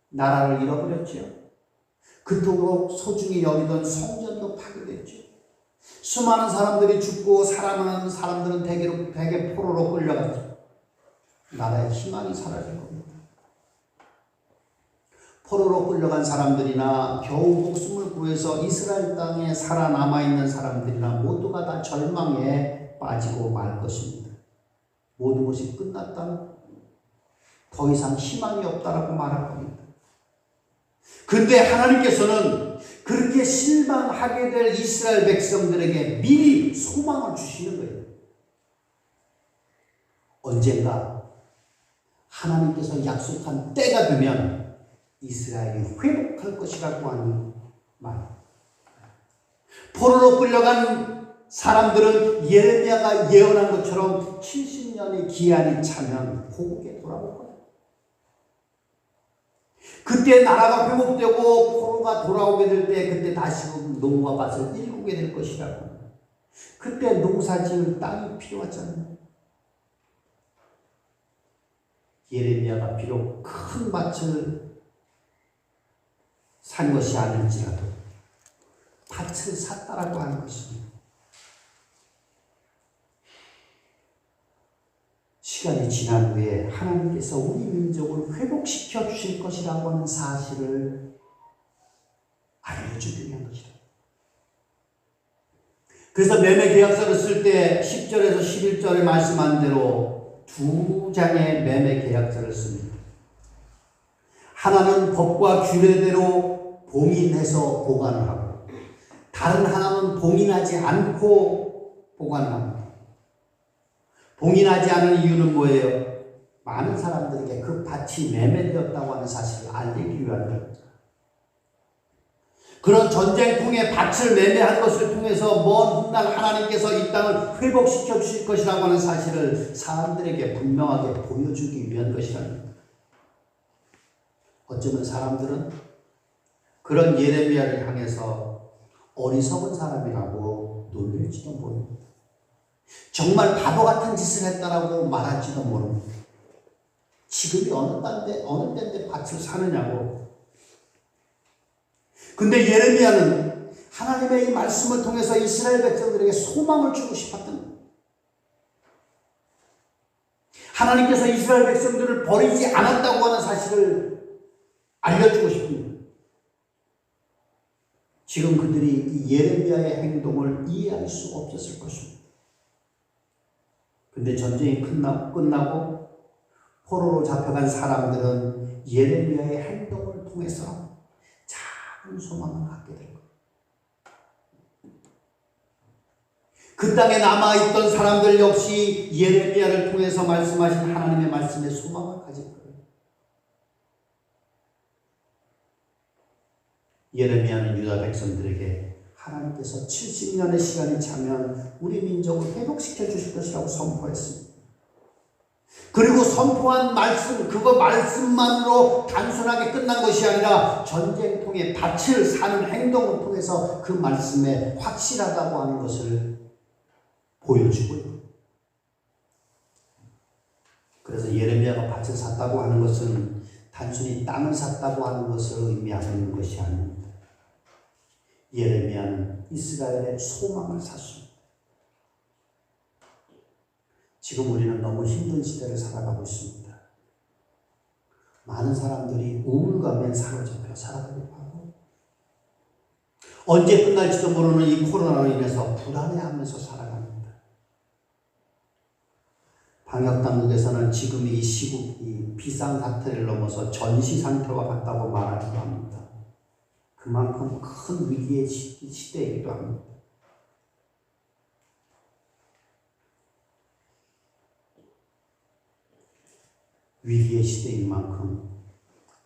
나라를 잃어버렸지요. 그토록 소중히 여기던 성전도 파괴됐죠. 수많은 사람들이 죽고 살아남은 사람들은 대개 포로로 끌려갔죠. 나라의 희망이 사라질 겁니다. 포로로 끌려간 사람들이나 겨우 목숨을 구해서 이스라엘 땅에 살아남아있는 사람들이나 모두가 다 절망에 빠지고 말 것입니다. 모든 것이 끝났다. 더 이상 희망이 없다라고 말할 겁니다. 근데 하나님께서는 그렇게 실망하게 될 이스라엘 백성들에게 미리 소망을 주시는 거예요. 언젠가 하나님께서 약속한 때가 되면 이스라엘이 회복할 것이라고 하는 말. 포로로 끌려간 사람들은 예레미야가 예언한 것처럼 70년의 기한이 차면 고국에 돌아올 거예요. 그때 나라가 회복되고 포로가 돌아오게 될 때 그때 다시금 농과 밭을 일구게 될 것이라고. 그때 농사지을 땅이 필요하잖아요. 예레미야가 비록 큰 밭을 산 것이 아닐지라도 밭을 샀다라고 하는 것입니다. 시간이 지난 후에 하나님께서 우리 민족을 회복시켜 주실 것이라고 하는 사실을 알려주기 위한 것이다. 그래서 매매 계약서를 쓸 때 10절에서 11절에 말씀한 대로 두 장의 매매 계약서를 씁니다. 하나는 법과 규례대로 봉인해서 보관을 하고 다른 하나는 봉인하지 않고 보관을 합니다. 봉인하지 않은 이유는 뭐예요? 많은 사람들에게 그 밭이 매매되었다고 하는 사실을 알리기 위한 겁니다. 그런 전쟁통에 밭을 매매한 것을 통해서 먼 훗날 하나님께서 이 땅을 회복시켜 주실 것이라고 하는 사실을 사람들에게 분명하게 보여주기 위한 것이랍니다. 어쩌면 사람들은 그런 예레미야를 향해서 어리석은 사람이라고 놀릴지도 모릅니다. 정말 바보 같은 짓을 했다라고 말할지도 모릅니다. 지금이 어느 때인데 밭을 사느냐고. 근데 예레미야는 하나님의 이 말씀을 통해서 이스라엘 백성들에게 소망을 주고 싶었던 거예요. 하나님께서 이스라엘 백성들을 버리지 않았다고 하는 사실을 알려주고 싶습니다. 지금 그들이 이 예레미야의 행동을 이해할 수 없었을 것입니다. 근데 전쟁이 끝나고 포로로 잡혀간 사람들은 예레미야의 행동을 통해서 작은 소망을 갖게 될 거예요. 그 땅에 남아있던 사람들 역시 예레미야를 통해서 말씀하신 하나님의 말씀에 소망을 가질 거예요. 예레미야는 유다 백성들에게 하나님께서 70년의 시간이 차면 우리 민족을 회복시켜 주실 것이라고 선포했습니다. 그리고 선포한 말씀, 그거 말씀만으로 단순하게 끝난 것이 아니라 전쟁통에 밭을 사는 행동을 통해서 그 말씀에 확실하다고 하는 것을 보여주고요. 그래서 예레미야가 밭을 샀다고 하는 것은 단순히 땅을 샀다고 하는 것을 의미하고 있는 것이 아닙니다. 예레미야는 이스라엘의 소망을 샀습니다. 지금 우리는 너무 힘든 시대를 살아가고 있습니다. 많은 사람들이 우울감에 사로잡혀 살아가기도 하고 언제 끝날지도 모르는 이 코로나로 인해서 불안해하면서 살아갑니다. 방역당국에서는 지금 이 시국이 비상사태를 넘어서 전시상태와 같다고 말하기도 합니다. 그만큼 큰 위기의 시대이기도 합니다. 위기의 시대인 만큼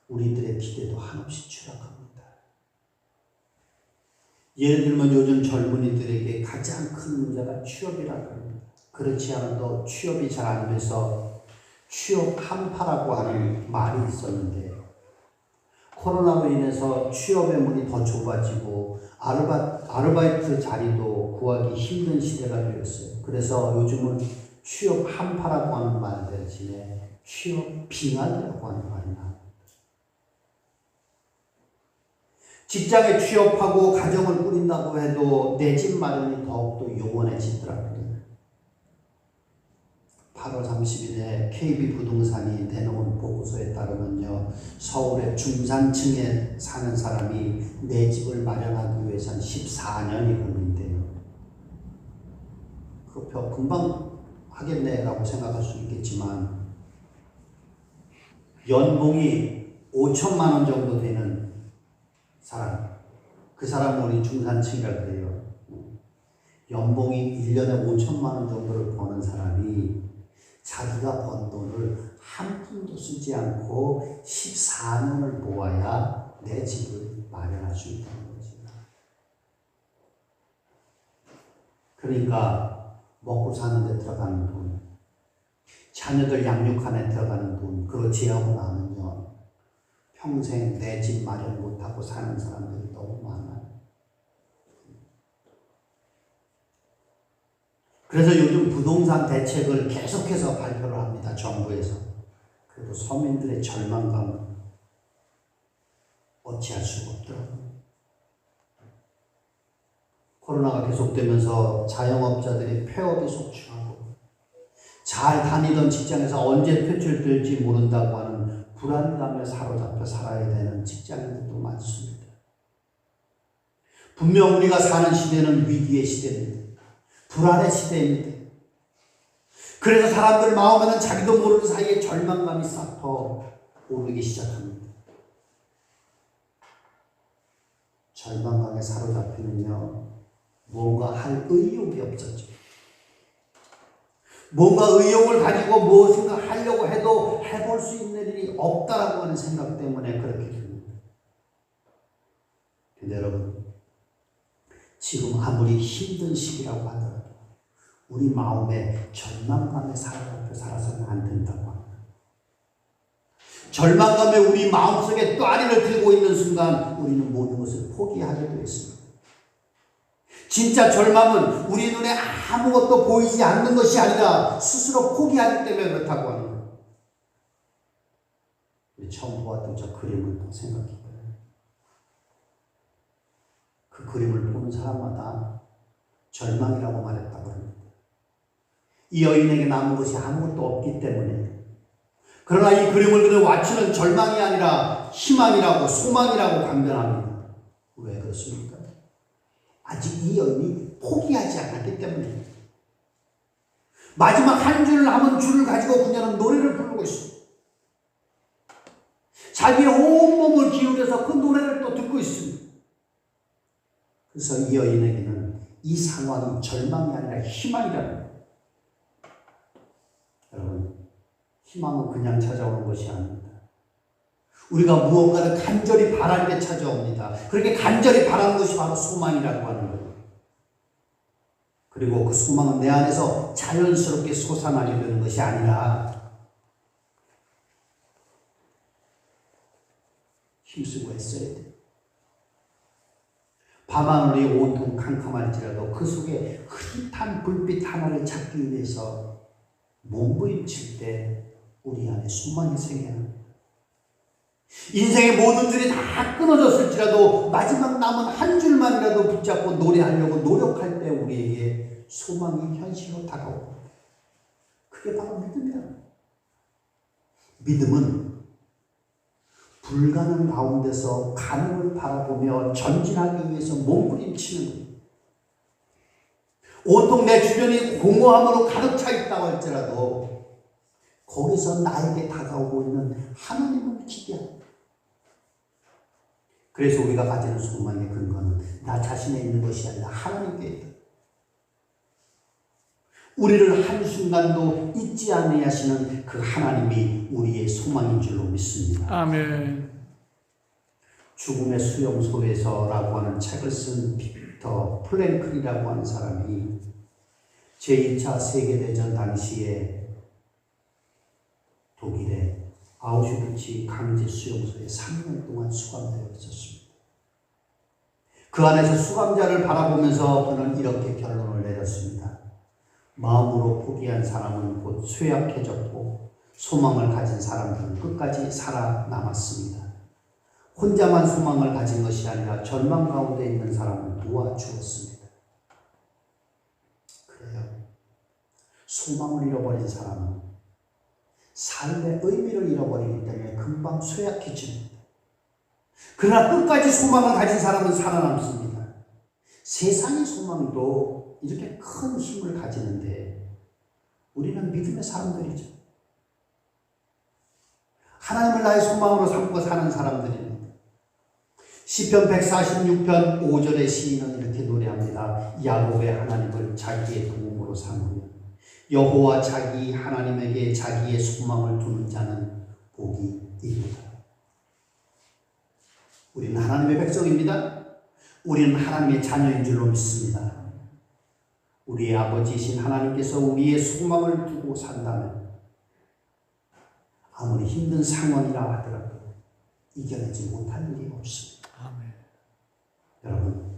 우리들의 기대도 한없이 추락합니다. 예를 들면 요즘 젊은이들에게 가장 큰 문제가 취업이라고 합니다. 그렇지 않아도 취업이 잘 안 돼서 취업 한파라고 하는 말이 있었는데 코로나로 인해서 취업의 문이 더 좁아지고 아르바이트 자리도 구하기 힘든 시대가 되었어요. 그래서 요즘은 취업 한파라고 하는 말 대신에 취업 빙하기라고 하는 말이 나옵니다. 직장에 취업하고 가정을 꾸린다고 해도 내 집 마련이 더욱더 요원해지더라고요. 8월 30일에 KB부동산이 내놓은 보고서에 따르면요, 서울의 중산층에 사는 사람이 내 집을 마련하기 위해서는 14년이 걸린대요. 그거 금방 하겠네라고 생각할 수 있겠지만 연봉이 5천만 원 정도 되는 사람, 그 사람은 우리 중산층이라 그래요. 연봉이 1년에 5천만 원 정도를 버는 사람이 자기가 번 돈을 한 푼도 쓰지 않고 14년을 모아야 내 집을 마련할 수 있다는 거지. 그러니까 먹고 사는 데 들어가는 돈, 자녀들 양육하는 데 들어가는 돈, 그렇지 하고 나면요 평생 내 집 마련 못하고 사는 사람들이 너무 많아요. 그래서 요즘 부동산 대책을 계속해서 발표를 합니다. 정부에서. 그래도 서민들의 절망감은 어찌할 수가 없더라고요. 코로나가 계속되면서 자영업자들이 폐업이 속출하고 잘 다니던 직장에서 언제 퇴출될지 모른다고 하는 불안감에 사로잡혀 살아야 되는 직장인들도 많습니다. 분명 우리가 사는 시대는 위기의 시대입니다. 불안의 시대입니다. 그래서 사람들 마음에는 자기도 모르는 사이에 절망감이 싹터 오르기 시작합니다. 절망감에 사로잡히면요 뭔가 할 의욕이 없었죠. 뭔가 의욕을 가지고 무엇인가 하려고 해도 해볼 수 있는 일이 없다라고 하는 생각 때문에 그렇게 됩니다. 근데 여러분, 지금 아무리 힘든 시기라고 하더라도 우리 마음에 절망감에 사로잡혀 살아서는 안 된다고 합니다. 절망감에 우리 마음속에 또아리를 들고 있는 순간 우리는 모든 것을 포기하게 되어 있습니다. 진짜 절망은 우리 눈에 아무것도 보이지 않는 것이 아니라 스스로 포기하기 때문에 그렇다고 하는 거예요. 우리 처음 보았던 저 그림을 또 생각해봐요. 그 그림을 보는 사람마다 절망이라고 말했다고 합니다. 이 여인에게 남은 것이 아무것도 없기 때문에. 그러나 이 그림을 그는 와치는 절망이 아니라 희망이라고 소망이라고 강변합니다. 왜 그렇습니까? 아직 이 여인이 포기하지 않았기 때문에. 마지막 한 줄 남은 줄을 가지고 그녀는 노래를 부르고 있습니다. 자기의 온몸을 기울여서 그 노래를 또 듣고 있습니다. 그래서 이 여인에게는 이 상황이 절망이 아니라 희망이라는 거예요. 여러분, 희망은 그냥 찾아오는 것이 아닙니다. 우리가 무언가를 간절히 바랄 때 찾아옵니다. 그렇게 간절히 바라는 것이 바로 소망이라고 하는 거예요. 그리고 그 소망은 내 안에서 자연스럽게 솟아나게 되는 것이 아니라 힘쓰고 애써야 돼요. 밤하늘이 온통 캄캄할지라도 그 속에 흐릿한 불빛 하나를 찾기 위해서 몸부림칠 때 우리 안에 소망이 생겨납니다. 인생의 모든 줄이 다 끊어졌을지라도 마지막 남은 한 줄만이라도 붙잡고 노래하려고 노력할 때 우리에게 소망이 현실로 다가옵니다. 그게 바로 믿음이다. 믿음은 불가능 가운데서 가능을 바라보며 전진하기 위해서 몸부림치는 거예요. 온통 내 주변이 공허함으로 가득 차 있다고 할지라도 거기서 나에게 다가오고 있는 하나님을 기대합니다. 그래서 우리가 가지는 소망의 근거는 나 자신에 있는 것이 아니라 하나님께 있다. 우리를 한순간도 잊지 아니하시는 그 하나님이 우리의 소망인 줄로 믿습니다. 아멘. 죽음의 수용소에서라고 하는 책을 쓴 빅터 플랭클이라고 하는 사람이 제2차 세계대전 당시에 독일의 아우슈비츠 강제 수용소에 3년 동안 수감되어 있었습니다. 그 안에서 수감자를 바라보면서 그는 이렇게 결론을 내렸습니다. 마음으로 포기한 사람은 곧 쇠약해졌고 소망을 가진 사람들은 끝까지 살아남았습니다. 혼자만 소망을 가진 것이 아니라 절망 가운데 있는 사람을 도와주었습니다. 그래요. 소망을 잃어버린 사람은 삶의 의미를 잃어버리기 때문에 금방 쇠약해집니다. 그러나 끝까지 소망을 가진 사람은 살아남습니다. 세상의 소망도 이렇게 큰 힘을 가지는데 우리는 믿음의 사람들이죠. 하나님을 나의 소망으로 삼고 사는 사람들입니다. 시편 146편 5절의 시인은 이렇게 노래합니다. 야곱의 하나님을 자기의 도움으로 삼으며 여호와 자기 하나님에게 자기의 소망을 두는 자는 복이 있도다. 우리는 하나님의 백성입니다. 우리는 하나님의 자녀인 줄로 믿습니다. 우리의 아버지이신 하나님께서 우리의 소망을 두고 산다면 아무리 힘든 상황이라 하더라도 이겨내지 못할 일이 없습니다. 아멘. 여러분,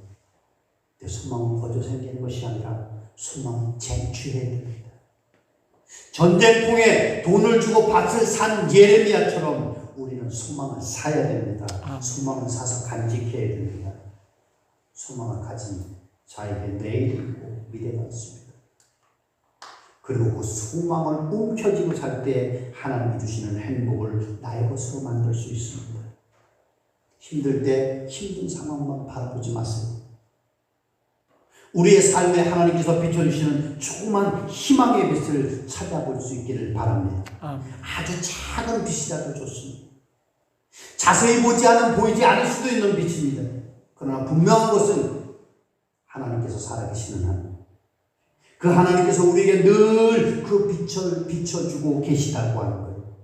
내 소망은 거저 생기는 것이 아니라 소망은 쟁취해야 됩니다. 전쟁통에 돈을 주고 밭을 산 예레미야처럼 우리는 소망을 사야 됩니다. 소망을 사서 간직해야 됩니다. 소망을 가진 자에게 내일이 있고 미래가 있습니다. 그리고 그 소망을 움켜쥐고 살 때 하나님이 주시는 행복을 나의 것으로 만들 수 있습니다. 힘들 때 힘든 상황만 바라보지 마세요. 우리의 삶에 하나님께서 비춰주시는 조그만 희망의 빛을 찾아볼 수 있기를 바랍니다. 아주 작은 빛이라도 좋습니다. 자세히 보이지 않을 수도 있는 빛입니다. 그러나 분명한 것은 하나님께서 살아계시는 하나님, 그 하나님께서 우리에게 늘 그 빛을 비춰주고 계시다고 하는 거예요.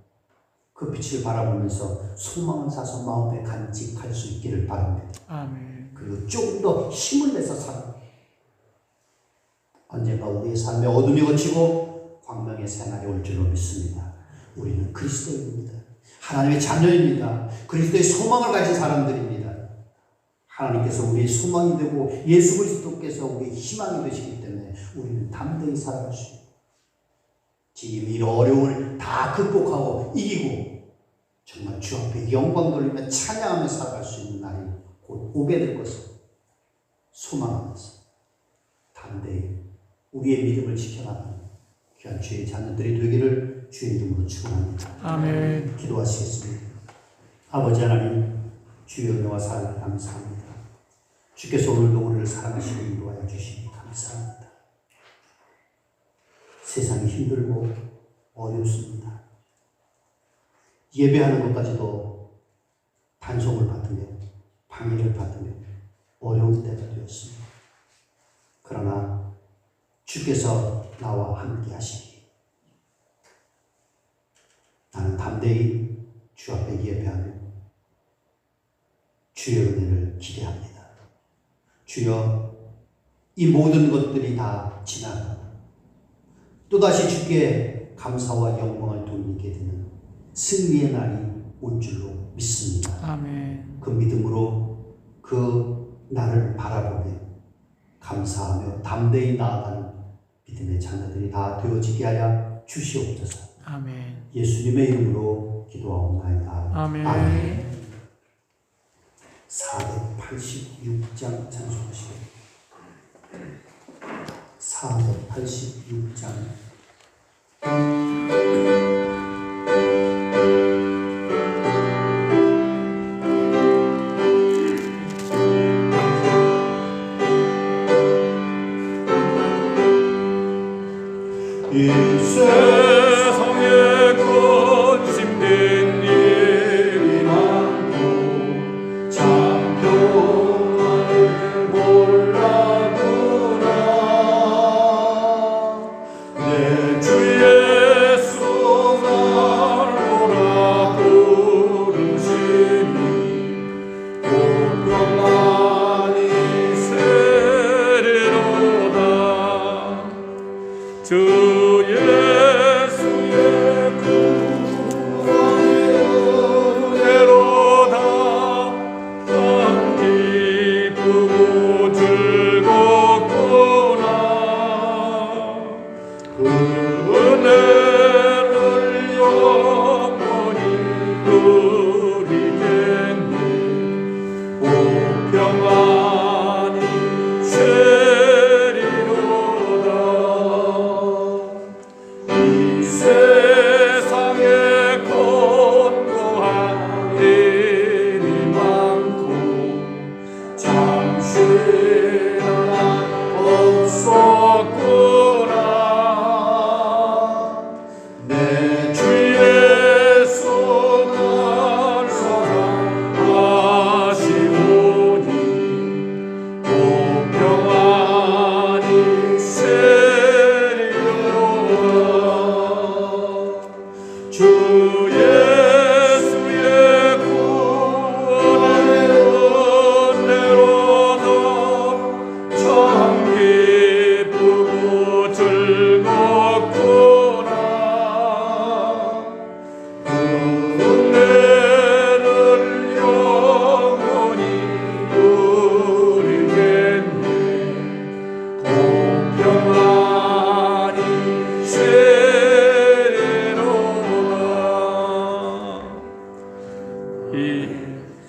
그 빛을 바라보면서 소망을 사서 마음에 간직할 수 있기를 바랍니다. 아멘. 그리고 조금 더 힘을 내서 살아. 언젠가 우리의 삶에 어둠이 걷히고 광명의 새날이 올 줄로 믿습니다. 우리는 그리스도입니다. 하나님의 자녀입니다. 그리스도의 소망을 가진 사람들입니다. 하나님께서 우리의 소망이 되고 예수 그리스도께서 우리의 희망이 되시기 때문에 우리는 담대히 살아갈 수 있습니다. 지금 이 어려움을 다 극복하고 이기고 정말 주 앞에 영광 돌리며 찬양하며 살아갈 수 있는 날이 곧 오게 될 것을 소망하면서 담대히 우리의 믿음을 지켜나가는 귀한 주의 자녀들이 되기를 주의 이름으로 축원합니다. 아멘. 기도하시겠습니다. 아버지 하나님, 주의 은혜와 사랑을 감사합니다. 주께서 오늘도 우리를 사랑하시고 인도하여 주시니 감사합니다. 세상이 힘들고 어렵습니다. 예배하는 것까지도 단속을 받으며 방해를 받으며 어려운 때가 되었습니다. 그러나 주께서 나와 함께 하시니 나는 담대히 주 앞에 예배하며 주의 은혜를 기대합니다. 주여, 이 모든 것들이 다 지나가고 또다시 주께 감사와 영광을 돌리게 되는 승리의 날이 올 줄로 믿습니다. 아멘. 그 믿음으로 그 날을 바라보며 감사하며 담대히 나아가는 믿음의 자녀들이 다 되어지게 하여 주시옵소서. 아멘. 예수님의 예수님의 이름으로 기도하옵나이다. 아멘. 486장 찬송하시고 486장 이 세상에 거짓된 일이 많고 참 평안을 몰라구나. 내 주 예수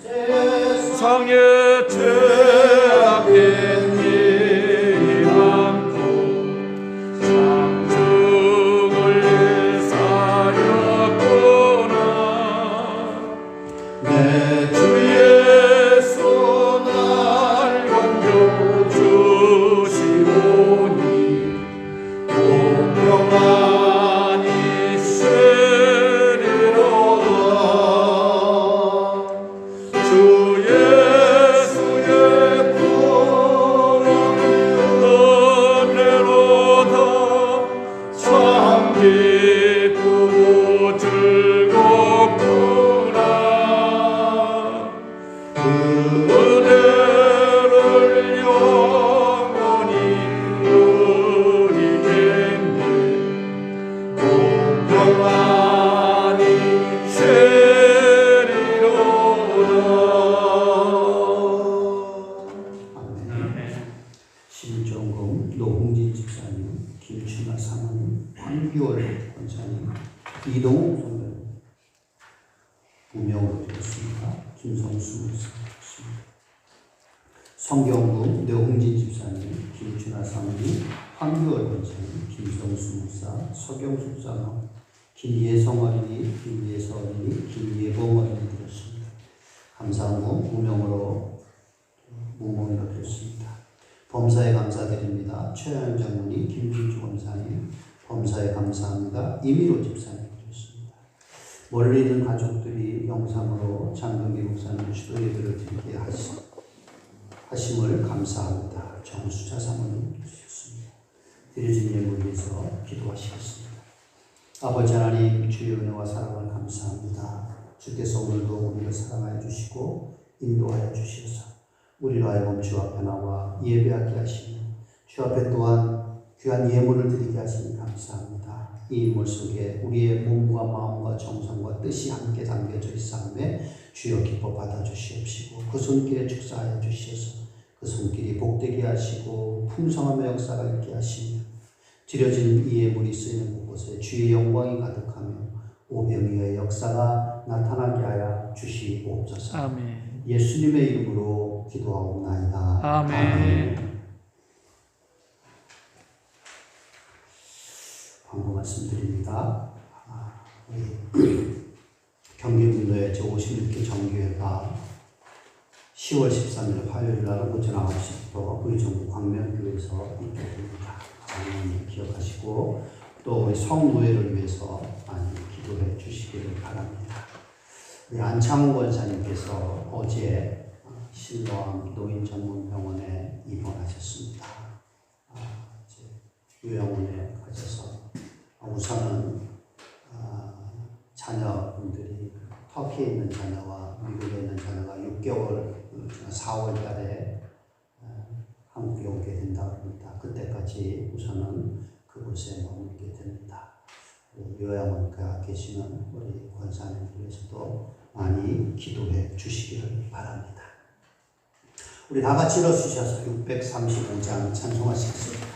세상에 죄악된 일이 많고 장중을 사였구나. 내 주 예수 날 건져주시오니 공평하니 있으리로다. 주 예수의 구원을 은혜로다. 참 기쁘고 즐겁구나. 그 은혜를 영원히 누리겠네. 공평하니 세리로다. 아멘. 신정금 노홍진 집사님, 김춘하 사모님, 황규월 권사님, 이동욱 선배님 무명으로 드렸습니다. 김성수 목사 드렸습니다. 성경금 노홍진 집사님, 김춘하 사모님, 황규월 권사님, 김성수 목사, 서경숙 장로, 김예성 어린이, 김예서 어린이, 김예봉 어린이 드렸습니다. 감사함금 무명으로 드렸습니다. 범사에 감사드립니다. 최현 장로님, 김진주 검사님, 범사에 감사합니다. 이미로 집사님 드렸습니다. 멀리 있는 가족들이 영상으로 장동기 목사님 주도 예배를 드리게 하심을 감사합니다. 정수자 사모님 주셨습니다. 드려진 예물을 위해서 기도하시겠습니다. 아버지 하나님, 주의 은혜와 사랑을 감사합니다. 주께서 오늘도 우리를 사랑하여 주시고 인도하여 주시옵소서. 우리로 하여금 주 앞에 나와 예배하게 하시며 주 앞에 또한 귀한 예물을 드리게 하시니 감사합니다. 이 예물 속에 우리의 몸과 마음과 정성과 뜻이 함께 담겨져 있사오매 주여 기뻐 받아주시옵시고 그 손길에 축사하여 주시옵소서. 그 손길이 복되게 하시고 풍성함의 역사가 있게 하시며 드려지는 이 예물이 쓰이는 곳에 주의 영광이 가득하며 오병이어의 역사가 나타나게 하여 주시옵소서. 아멘. 예수님의 이름으로 기도하옵나이다. 아멘. 광고 말씀드립니다. 경기북로의 제56회 정기회가 10월 13일 화요일 날 오전 9시부터 우리 전국 광명교회에서 있겠습니다. 많이 기억하시고 또 우리 성노예를 위해서 많이 기도해 주시기를 바랍니다. 우리 안창호 권사님께서 어제 신로암 노인전문병원에 입원하셨습니다. 요양원에 가셔서 우선은 자녀분들이 터키에 있는 자녀와 미국에 있는 자녀가 6개월 4월 달에 한국에 오게 된다고 합니다. 그때까지 우선은 그곳에 머물게 됩니다. 요양원에 계시는 우리 권사님들에서도 많이 기도해 주시기를 바랍니다. 우리 다 같이 일어서셔서 635장 찬송하시겠습니다.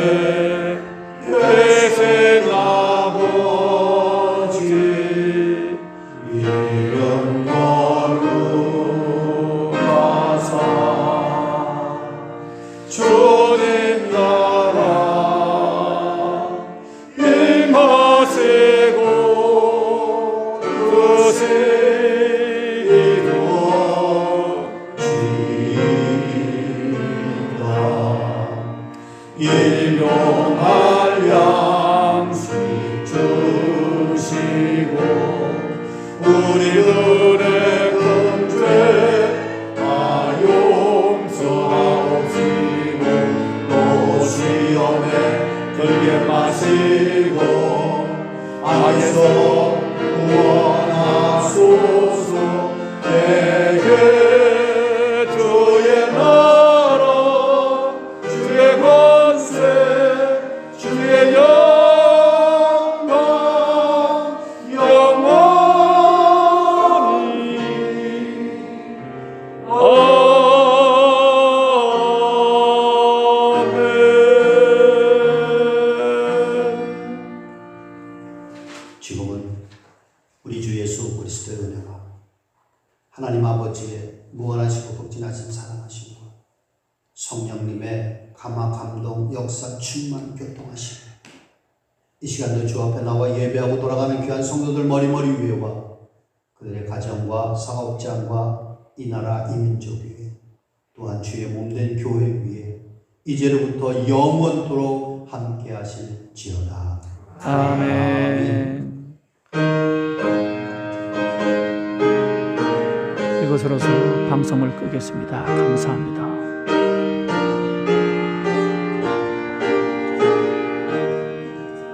하늘에 계신 아버지 이름 거룩하사 주님 나라 임하시고 뜻이 일용할 양식 주시고 우리들의 큰 죄 다 용서하옵시고 또 시험에 들게 마시고 악에서 구원하소서. 내게 주의 나라 주의 권세 주의 영광 영원히 하나님 아버지의 무한하시고 극진하신 사랑하심과 성령님의 감화 감동 역사 충만 교통하심, 이 시간도 주 앞에 나와 예배하고 돌아가는 귀한 성도들 머리머리 위에와 그들의 가정과 사업장과 이 나라 이 민족 위에, 또한 주의 몸된 교회 위에 이제로부터 영원토록 함께 하실지어다. 아멘. 이것으로서 방송을 끄겠습니다. 감사합니다.